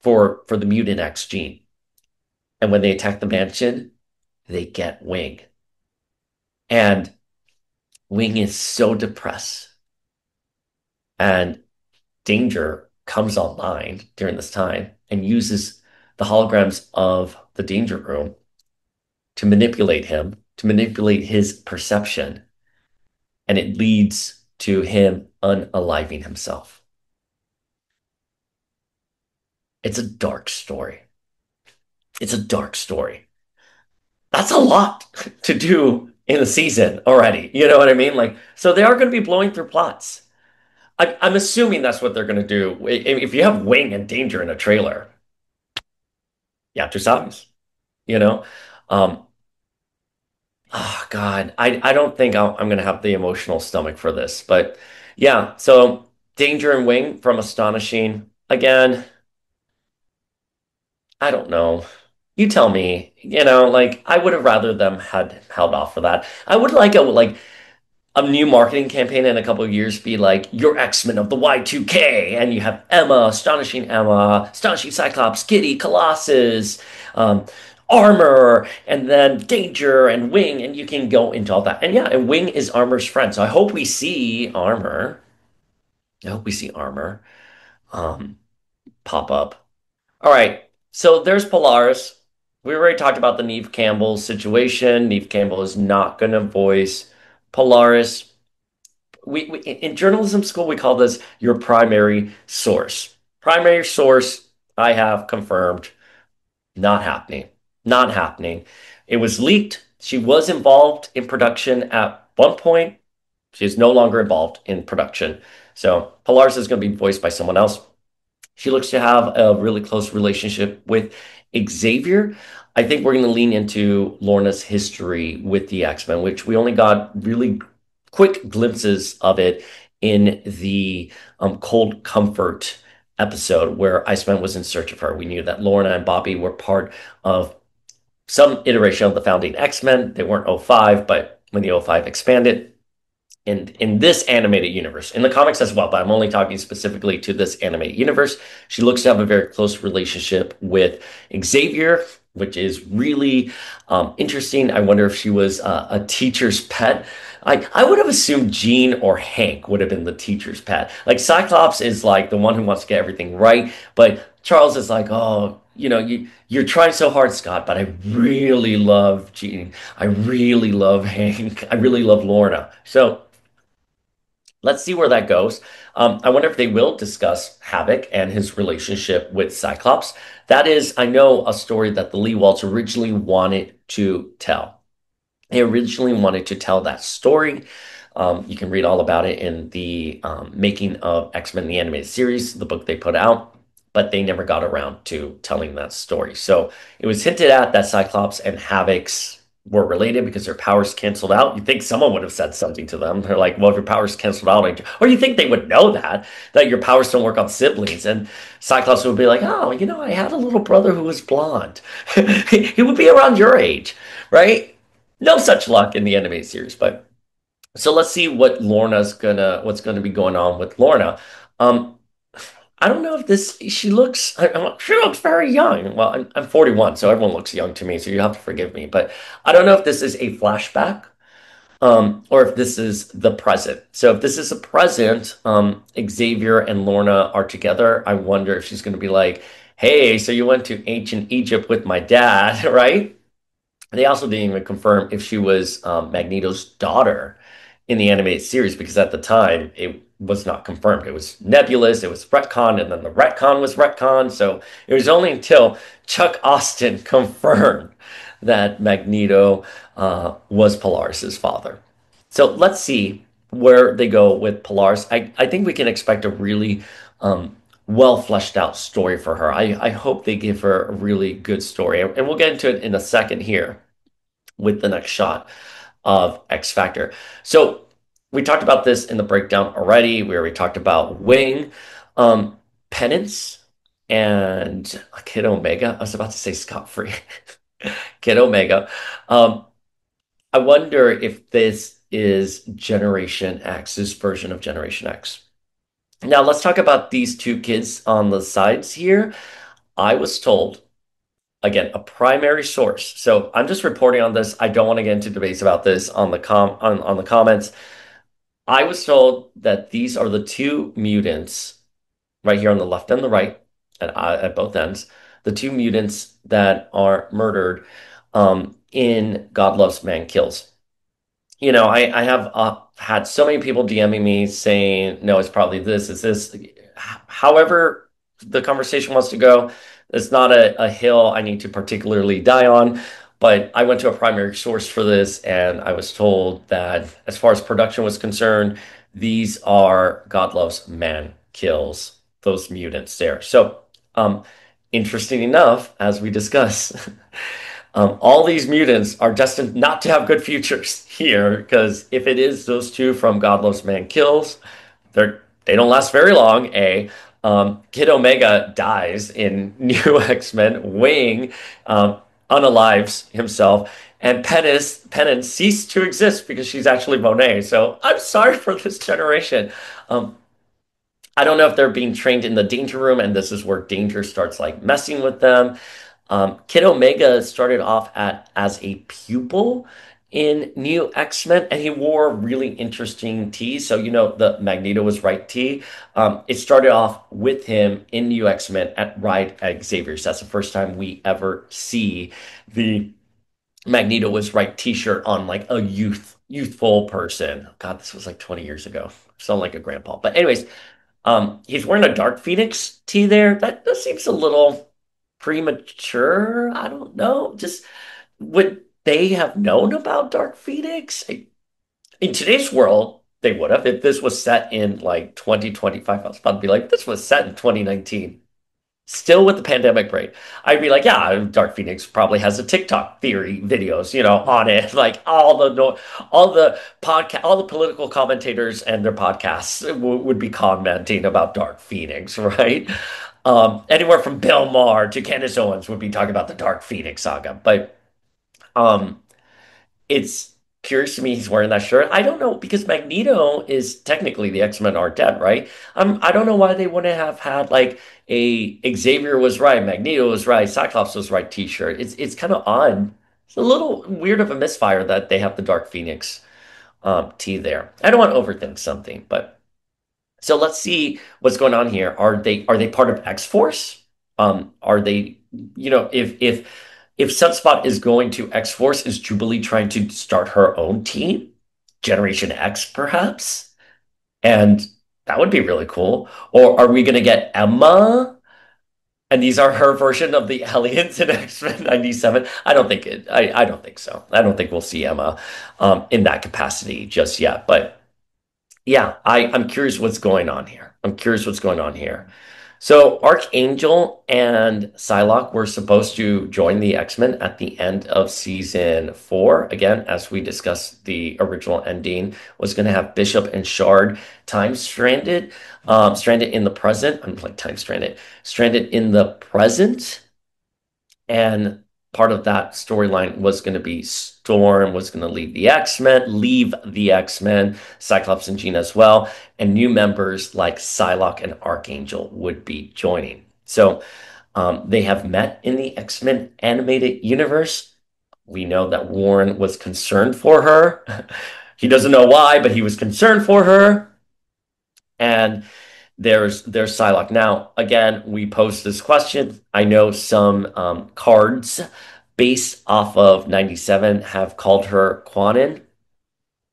for the mutant X gene. And when they attack the mansion, they get Wing. And Wing is so depressed. And Danger comes online during this time and uses the holograms of the Danger Room to manipulate him, to manipulate his perception, and it leads to him unaliving himself. It's a dark story. It's a dark story. That's a lot to do in a season already. You know what I mean? Like, so they are going to be blowing through plots. I'm assuming that's what they're going to do. If you have Wing and Danger in a trailer, yeah, two songs, you know? Um, oh God, I don't think I'm going to have the emotional stomach for this, but yeah, so Danger and Wing from Astonishing. Again, I don't know. You tell me, like I would have rather them had held off for that. I would like a new marketing campaign in a couple of years be like your X-Men of the Y2K, and you have Emma, Astonishing Cyclops, Kitty, Colossus, um, Armor, and then Danger and Wing, and you can go into all that. And yeah, and Wing is Armor's friend, so I hope we see Armor. I hope we see Armor um, pop up. All right, so there's Polaris. We already talked about the Neve Campbell situation. Neve Campbell is not going to voice Polaris. We in journalism school we call this your primary source. Primary source, I have confirmed, not happening. Not happening. It was leaked. She was involved in production at one point. She is no longer involved in production. So Polaris is going to be voiced by someone else. She looks to have a really close relationship with Xavier. I think we're going to lean into Lorna's history with the X-Men, which we only got really quick glimpses of it in the Cold Comfort episode where Iceman was in search of her. We knew that Lorna and Bobby were part of some iteration of the founding X-Men. They weren't O5, but when the O5 expanded, in this animated universe, in the comics as well, but I'm only talking specifically to this animated universe. She looks to have a very close relationship with Xavier, which is really interesting. I wonder if she was a teacher's pet. I would have assumed Jean or Hank would have been the teacher's pet. Like Cyclops is like the one who wants to get everything right, but Charles is like, oh, you're trying so hard, Scott, but I really love Jean. I really love Hank. I really love Lorna. So let's see where that goes. I wonder if they will discuss Havoc and his relationship with Cyclops. That is, I know, a story that the Lee Waltz originally wanted to tell. They originally wanted to tell that story. You can read all about it in the making of X-Men the Animated Series, the book they put out, but they never got around to telling that story. So it was hinted at that Cyclops and Havoc's were related because their powers canceled out. You think someone would have said something to them. They're like, well, if your powers canceled out, or you think they would know that your powers don't work on siblings. And Cyclops would be like, oh, I had a little brother who was blonde. He would be around your age, right? No such luck in the animated series, but so let's see what's gonna be going on with Lorna. Um, I don't know if she looks very young. Well, I'm 41, so everyone looks young to me, so you have to forgive me. But I don't know if this is a flashback, or if this is the present. So if this is a present, Xavier and Lorna are together. I wonder if she's going to be like, "Hey, so you went to ancient Egypt with my dad, right?" They also didn't even confirm if she was Magneto's daughter in the animated series because at the time it was not confirmed. It was nebulous, it was retconned, and then the retcon was retconned. So it was only until Chuck Austin confirmed that Magneto was Polaris's father. So let's see where they go with Polaris. I think we can expect a really well fleshed out story for her. I hope they give her a really good story. And we'll get into it in a second here with the next shot of X Factor. So we talked about this in the breakdown already. We already talked about Wing, um, Penance, and Kid Omega. I was about to say Scott Free, Kid Omega. Um, I wonder if this is Generation X's version of Generation X. Now let's talk about these two kids on the sides here. I was told again, a primary source. So I'm just reporting on this. I don't want to get into debates about this on the comments. I was told that these are the two mutants right here on the left and the right at both ends, the two mutants that are murdered in God Loves Man Kills. I have had so many people DMing me saying, no, it's probably this, it's this. However, the conversation wants to go. It's not a hill I need to particularly die on, but I went to a primary source for this, and I was told that as far as production was concerned, these are God loves man kills those mutants there. So, um, interesting enough, as we discuss, all these mutants are destined not to have good futures here, because if it is those two from God loves man kills, they don't last very long. Kid Omega dies in New X-Men. Wing unalives himself, and Penance ceased to exist because she's actually Monet. So I'm sorry for this generation. Um, I don't know if they're being trained in the Danger Room, and this is where Danger starts like messing with them. Kid Omega started off as a pupil in New X-Men, and he wore really interesting tees. So, the Magneto was right tee. It started off with him in New X-Men at Right Xavier's. That's the first time we ever see the Magneto was right t-shirt on like a youthful person. God, this was like 20 years ago. I sound like a grandpa. But anyways, he's wearing a Dark Phoenix tee there. That seems a little premature. I don't know. Just would they have known about Dark Phoenix? In today's world, they would have. If this was set in like 2025, I was about to be like, this was set in 2019. Still with the pandemic break, I'd be like, yeah, Dark Phoenix probably has a TikTok theory videos, on it. Like all the podcast, all the political commentators and their podcasts would be commenting about Dark Phoenix, right? Anywhere from Bill Maher to Candace Owens would be talking about the Dark Phoenix saga. But um, it's curious to me he's wearing that shirt. I don't know because Magneto is technically the X-Men are dead, right? I don't know why they wouldn't have had like a Xavier was right, Magneto was right, Cyclops was right t-shirt. It's kind of odd. It's a little weird of a misfire that they have the Dark Phoenix T there. I don't want to overthink something, but so let's see what's going on here. Are they part of X-Force? Are they, if Sunspot is going to X-Force, is Jubilee trying to start her own team? Generation X, perhaps? And that would be really cool. Or are we going to get Emma? And these are her version of the aliens in X-Men 97. I don't think so. I don't think we'll see Emma in that capacity just yet. But yeah, I'm curious what's going on here. I'm curious what's going on here. So Archangel and Psylocke were supposed to join the X-Men at the end of season 4. Again, as we discussed, the original ending was going to have Bishop and Shard time stranded in the present. I'm like time stranded in the present, and part of that storyline was going to be Storm was going to leave the X-Men, Cyclops and Jean as well, and new members like Psylocke and Archangel would be joining. So they have met in the X-Men animated universe. We know that Warren was concerned for her. He doesn't know why, but he was concerned for her. And there's Psylocke. Now, again, we posed this question. I know some cards based off of 97 have called her Quanin.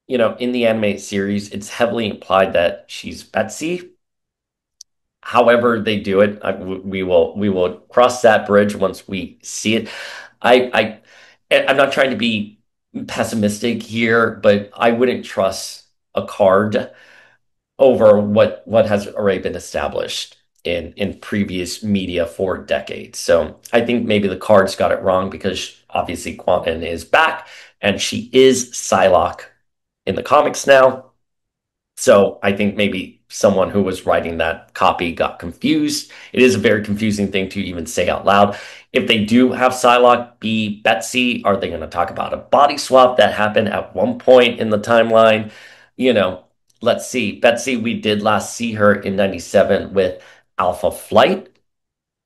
In the anime series, it's heavily implied that she's Betsy. However they do it, we will cross that bridge once we see it. I'm not trying to be pessimistic here, but I wouldn't trust a card over what has already been established in previous media for decades. So I think maybe the cards got it wrong because obviously Quantum is back and she is Psylocke in the comics now. So I think maybe someone who was writing that copy got confused. It is a very confusing thing to even say out loud. If they do have Psylocke be Betsy, are they going to talk about a body swap that happened at one point in the timeline? You know, let's see. Betsy, we did last see her in 97 with Alpha Flight.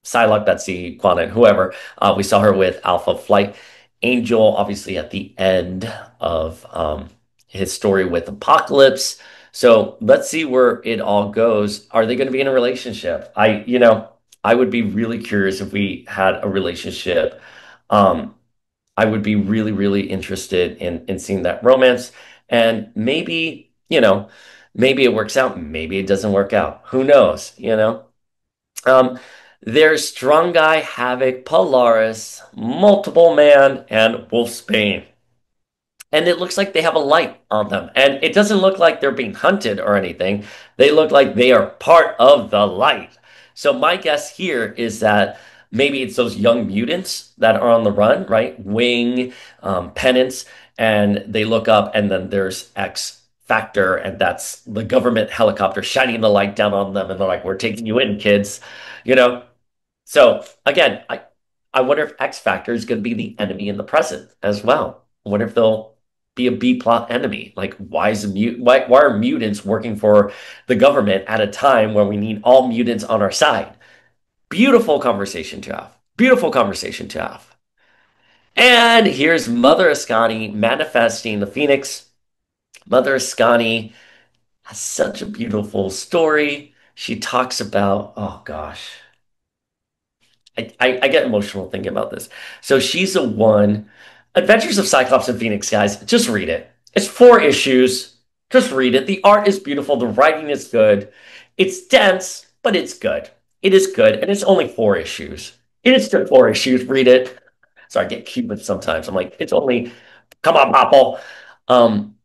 Psylocke, Betsy, Quantum, whoever. We saw her with Alpha Flight. Angel, obviously, at the end of his story with Apocalypse. So let's see where it all goes. Are they going to be in a relationship? I would be really curious if we had a relationship. Um, I would be really, really interested in seeing that romance. And maybe it works out. Maybe it doesn't work out. Who knows? Um, there's Strong Guy, Havoc, Polaris, Multiple Man, and Wolfsbane. And it looks like they have a light on them. And it doesn't look like they're being hunted or anything. They look like they are part of the light. So my guess here is that maybe it's those young mutants that are on the run, right? Wing, Penance, and they look up and then there's X Factor, and that's the government helicopter shining the light down on them, and they're like, "We're taking you in, kids," you know? So again, I wonder if X Factor is going to be the enemy in the present as well. I wonder if they'll be a B plot enemy. Like, why are mutants working for the government at a time when we need all mutants on our side? Beautiful conversation to have. Beautiful conversation to have. And here's Mother Ascani manifesting the Phoenix. Mother Ascani has such a beautiful story. She talks about, oh gosh, I get emotional thinking about this. So she's the one. Adventures of Cyclops and Phoenix, guys. Just read it. It's 4 issues. Just read it. The art is beautiful. The writing is good. It's dense, but it's good. It is good, and it's only 4 issues. It is just 4 issues. Read it. So I get cute sometimes. I'm like, it's only. Come on, Popple. Um,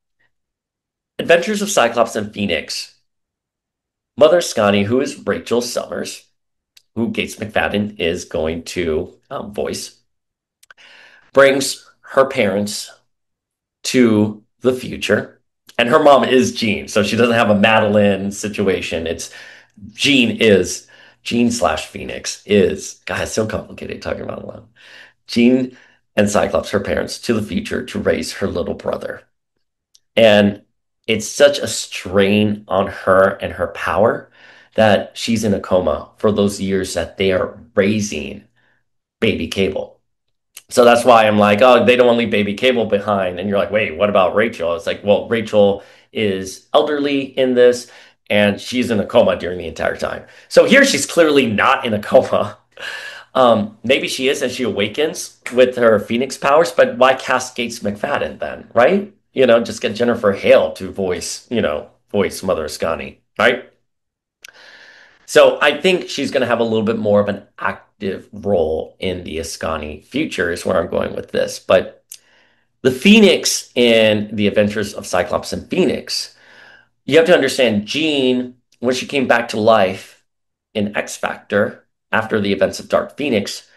Adventures of Cyclops and Phoenix. Mother Scotty, who is Rachel Summers, who Gates McFadden is going to voice, brings her parents to the future. And her mom is Jean, so she doesn't have a Madeline situation. It's Jean is Jean slash Phoenix is, God, it's so complicated talking about it alone. Jean and Cyclops, her parents, to the future to raise her little brother. And it's such a strain on her and her power that she's in a coma for those years that they are raising baby Cable. So that's why I'm like, oh, they don't want to leave baby Cable behind. And you're like, wait, what about Rachel? It's like, well, Rachel is elderly in this, and she's in a coma during the entire time. So here she's clearly not in a coma. Maybe she is as she awakens with her Phoenix powers, but why cast Gates McFadden then, right? Just get Jennifer Hale to voice Mother Ascani, right? So I think she's going to have a little bit more of an active role in the Ascani future is where I'm going with this. But the Phoenix in the Adventures of Cyclops and Phoenix, you have to understand Jean, when she came back to life in X Factor after the events of Dark Phoenix,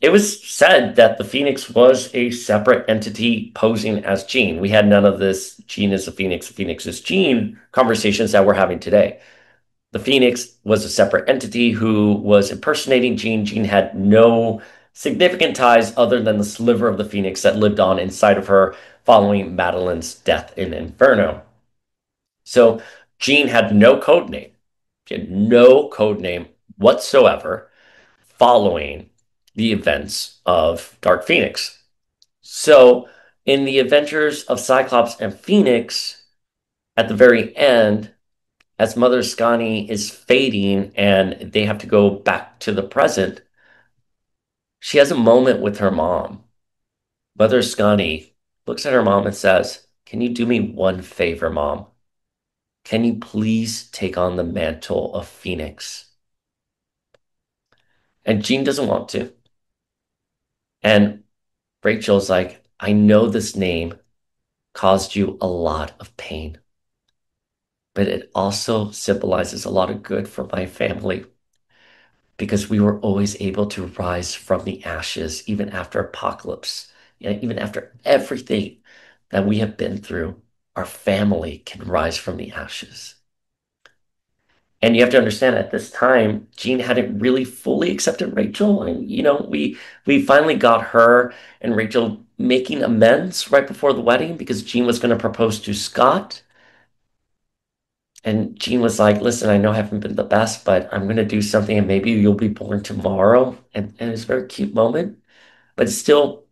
it was said that the Phoenix was a separate entity posing as Jean. We had none of this Jean is a Phoenix is Jean conversations that we're having today. The Phoenix was a separate entity who was impersonating Jean. Jean had no significant ties other than the sliver of the Phoenix that lived on inside of her following Madeline's death in Inferno. So Jean had no code name. She had no code name whatsoever following the events of Dark Phoenix. So in the adventures of Cyclops and Phoenix, at the very end, as Mother Scani is fading and they have to go back to the present, she has a moment with her mom. Mother Scani looks at her mom and says, "Can you do me one favor, Mom? Can you please take on the mantle of Phoenix?" And Jean doesn't want to. And Rachel's like, "I know this name caused you a lot of pain, but it also symbolizes a lot of good for my family because we were always able to rise from the ashes, even after apocalypse, even after everything that we have been through, our family can rise from the ashes." And you have to understand at this time, Jean hadn't really fully accepted Rachel. And, we finally got her and Rachel making amends right before the wedding because Jean was going to propose to Scott. And Jean was like, "Listen, I know I haven't been the best, but I'm going to do something and maybe you'll be born tomorrow." And it's a very cute moment. But still,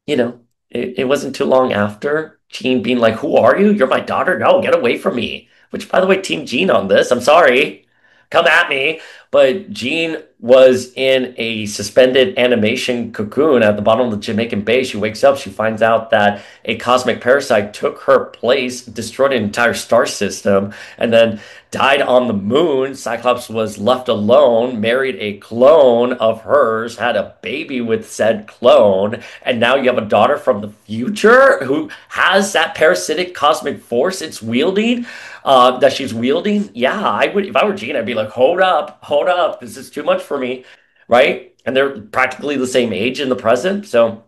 it wasn't too long after Jean being like, "Who are you? You're my daughter? No, get away from me." Which, by the way, Team Jean on this. I'm sorry. Come at me. but Jean was in a suspended animation cocoon at the bottom of the Jamaican Bay. She wakes up, she finds out that a cosmic parasite took her place, destroyed an entire star system, and then died on the moon. Cyclops was left alone, married a clone of hers, had a baby with said clone, and now you have a daughter from the future who has that parasitic cosmic force it's wielding, that she's wielding. Yeah, I would, if I were Jean, I'd be like, hold up, this is too much for me, right? And they're practically the same age in the present, so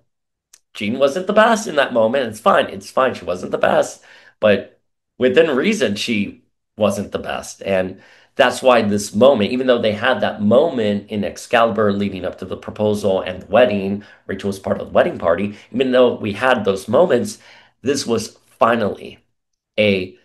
Jean wasn't the best in that moment. It's fine. It's fine. She wasn't the best, but within reason, she wasn't the best. And that's why this moment, even though they had that moment in Excalibur leading up to the proposal and the wedding, Rachel was part of the wedding party, even though we had those moments, this was finally a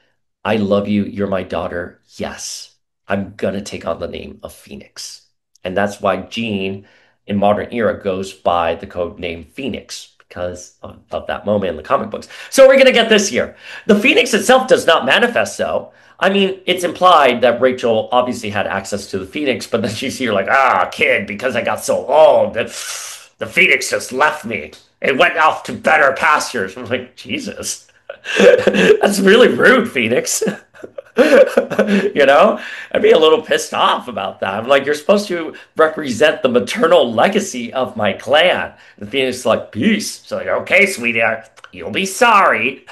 I love you, you're my daughter. Yes, I'm gonna take on the name of Phoenix. And that's why Jean in modern era goes by the code name Phoenix because of that moment in the comic books. So we're gonna get this here. The Phoenix itself does not manifest though. I mean, it's implied that Rachel obviously had access to the Phoenix, but then she's here like, kid, because I got so old, that the Phoenix just left me. It went off to better pastures. I'm like, Jesus. That's really rude, Phoenix. You know, I'd be a little pissed off about that. I'm like, you're supposed to represent the maternal legacy of my clan. And Phoenix is like, peace. So like, okay, sweetheart, you'll be sorry.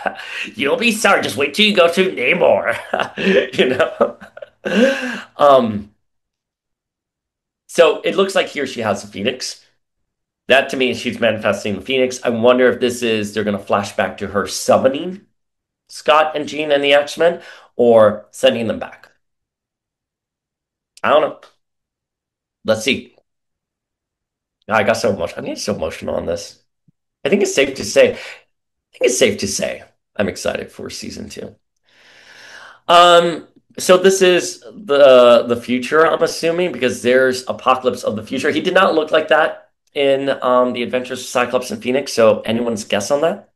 You'll be sorry. Just wait till you go to Namor. You know? So it looks like here she has a Phoenix. That to me, she's manifesting the Phoenix. I wonder if this is, they're going to flash back to her summoning Scott and Jean and the X-Men or sending them back. I don't know. Let's see. I got so emotional. I get so emotional on this. I think it's safe to say. I think it's safe to say I'm excited for season two. Um, so this is the future, I'm assuming, because there's Apocalypse of the future. He did not look like that in the Adventures of Cyclops and Phoenix, so anyone's guess on that?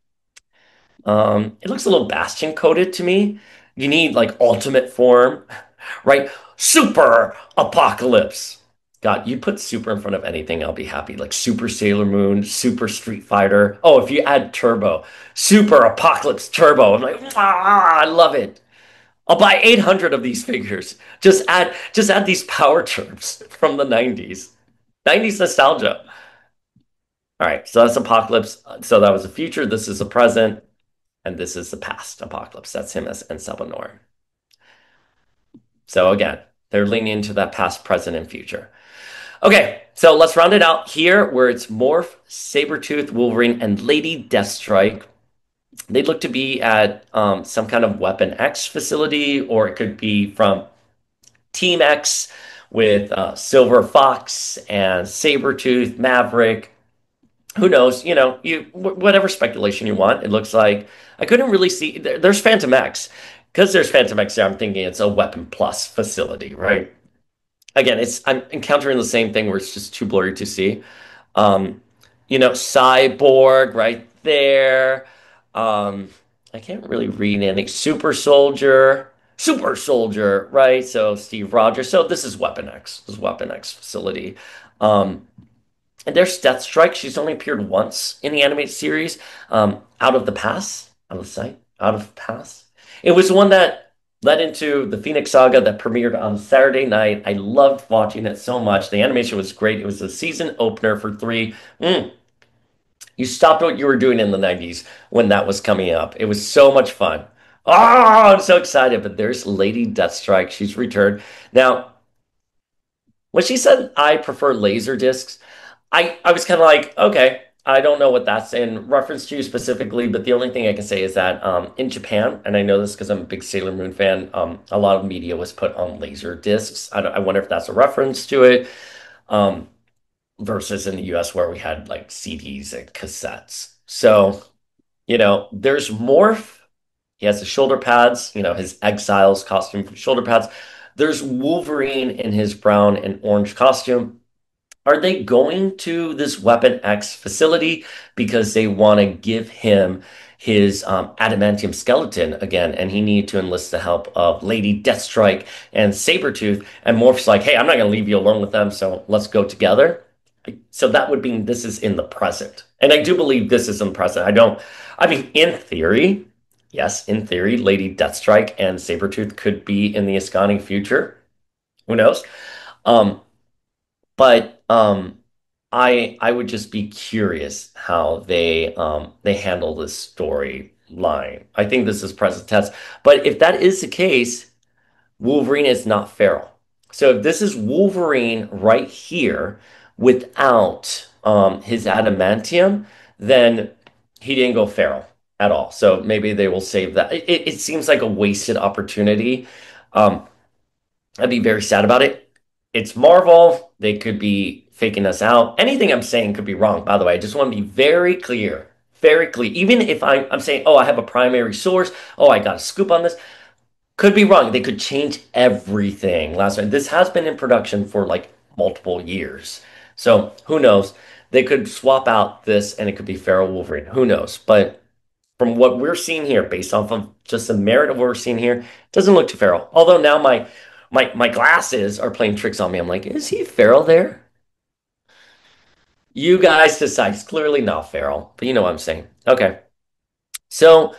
It looks a little Bastion coded to me. You need like ultimate form, right? Super Apocalypse. God, you put super in front of anything, I'll be happy. Like Super Sailor Moon, Super Street Fighter. Oh, if you add Turbo, Super Apocalypse Turbo. I'm like, I love it. I'll buy 800 of these figures. Just add these power terms from the 90s. 90s nostalgia. All right, so that's Apocalypse. So that was the future. This is the present. And this is the past Apocalypse. That's him as Encelbanor. So again, they're leaning into that past, present, and future. Okay, so let's round it out here where it's Morph, Sabretooth, Wolverine, and Lady Deathstrike. They look to be at some kind of Weapon X facility, or it could be from Team X with Silver Fox and Sabretooth, Maverick, who knows? You know, you whatever speculation you want. It looks like I couldn't really see. There's Phantom X because there's Phantom X there. I'm thinking it's a Weapon Plus facility, right? Again, it's I'm encountering the same thing where it's just too blurry to see. Um, Cyborg right there. Um, I can't really read anything. Super Soldier, right? So Steve Rogers. So this is Weapon X. This is Weapon X facility. Um, and there's Deathstrike. She's only appeared once in the animated series. Out of the Pass, out of sight, out of pass. It was the one that led into the Phoenix Saga that premiered on Saturday night. I loved watching it so much. The animation was great. It was a season opener for three. You stopped what you were doing in the 90s when that was coming up. It was so much fun. Oh, I'm so excited. But there's Lady Deathstrike. She's returned. Now, when she said, I prefer laser discs, I was kind of like, okay, I don't know what that's in reference to specifically, but the only thing I can say is that in Japan, and I know this because I'm a big Sailor Moon fan, a lot of media was put on laser discs. I wonder if that's a reference to it, um, versus in the US where we had like CDs and cassettes. So, there's Morph. He has the shoulder pads, his Exiles costume for shoulder pads. There's Wolverine in his brown and orange costume. Are they going to this Weapon X facility because they want to give him his adamantium skeleton again, and he needed to enlist the help of Lady Deathstrike and Sabretooth, and Morph's like, hey, I'm not going to leave you alone with them, so let's go together. So that would mean this is in the present. And I do believe this is in the present. I mean, in theory, yes, in theory, Lady Deathstrike and Sabretooth could be in the Ascani future. Who knows? Um, but I would just be curious how they handle this storyline. I think this is present tense. But if that is the case, Wolverine is not feral. So if this is Wolverine right here without his adamantium, then he didn't go feral at all. So maybe they will save that. It seems like a wasted opportunity. Um, I'd be very sad about it. It's Marvel. They could be faking us out. Anything I'm saying could be wrong, by the way. I just want to be very clear. Very clear. Even if I'm saying, oh, I have a primary source. Oh, I got a scoop on this. Could be wrong. They could change everything. Last time. This has been in production for like multiple years. So who knows? They could swap out this and it could be Feral Wolverine. Who knows? But from what we're seeing here, based off of just the merit of what we're seeing here, it doesn't look too feral. Although now my glasses are playing tricks on me. I'm like, is he feral there? You guys decide. It's clearly not feral, but you know what I'm saying. Okay. So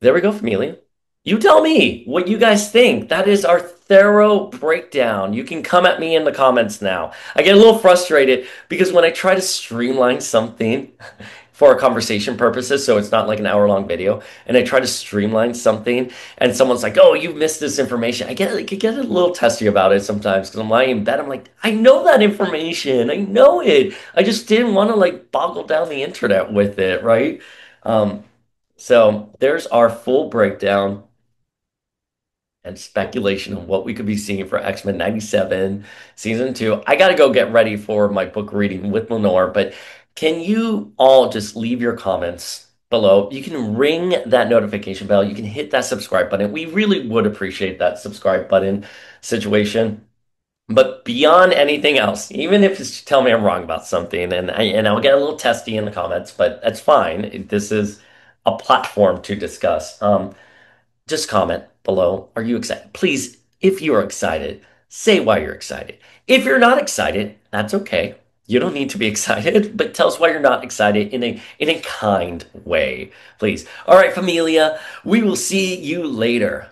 there we go, Familia. You tell me what you guys think. That is our thorough breakdown. You can come at me in the comments now. I get a little frustrated because when I try to streamline something for conversation purposes, so it's not like an hour-long video, and I try to streamline something, and someone's like, "Oh, you missed this information." I get a little testy about it sometimes because I'm lying in bed. I'm like, I know that information. I know it. I just didn't want to like boggle down the internet with it, right? Um, so there's our full breakdown and speculation on what we could be seeing for X-Men 97 season 2. I got to go get ready for my book reading with Lenore, but can you all just leave your comments below? You can ring that notification bell. You can hit that subscribe button. We really would appreciate that subscribe button situation. But beyond anything else, even if it's tell me I'm wrong about something, and I'll get a little testy in the comments, but that's fine. This is a platform to discuss. Just comment below. Are you excited? Please, if you are excited, say why you're excited. If you're not excited, that's okay. You don't need to be excited, but tell us why you're not excited in a kind way, please. All right, familia, we will see you later.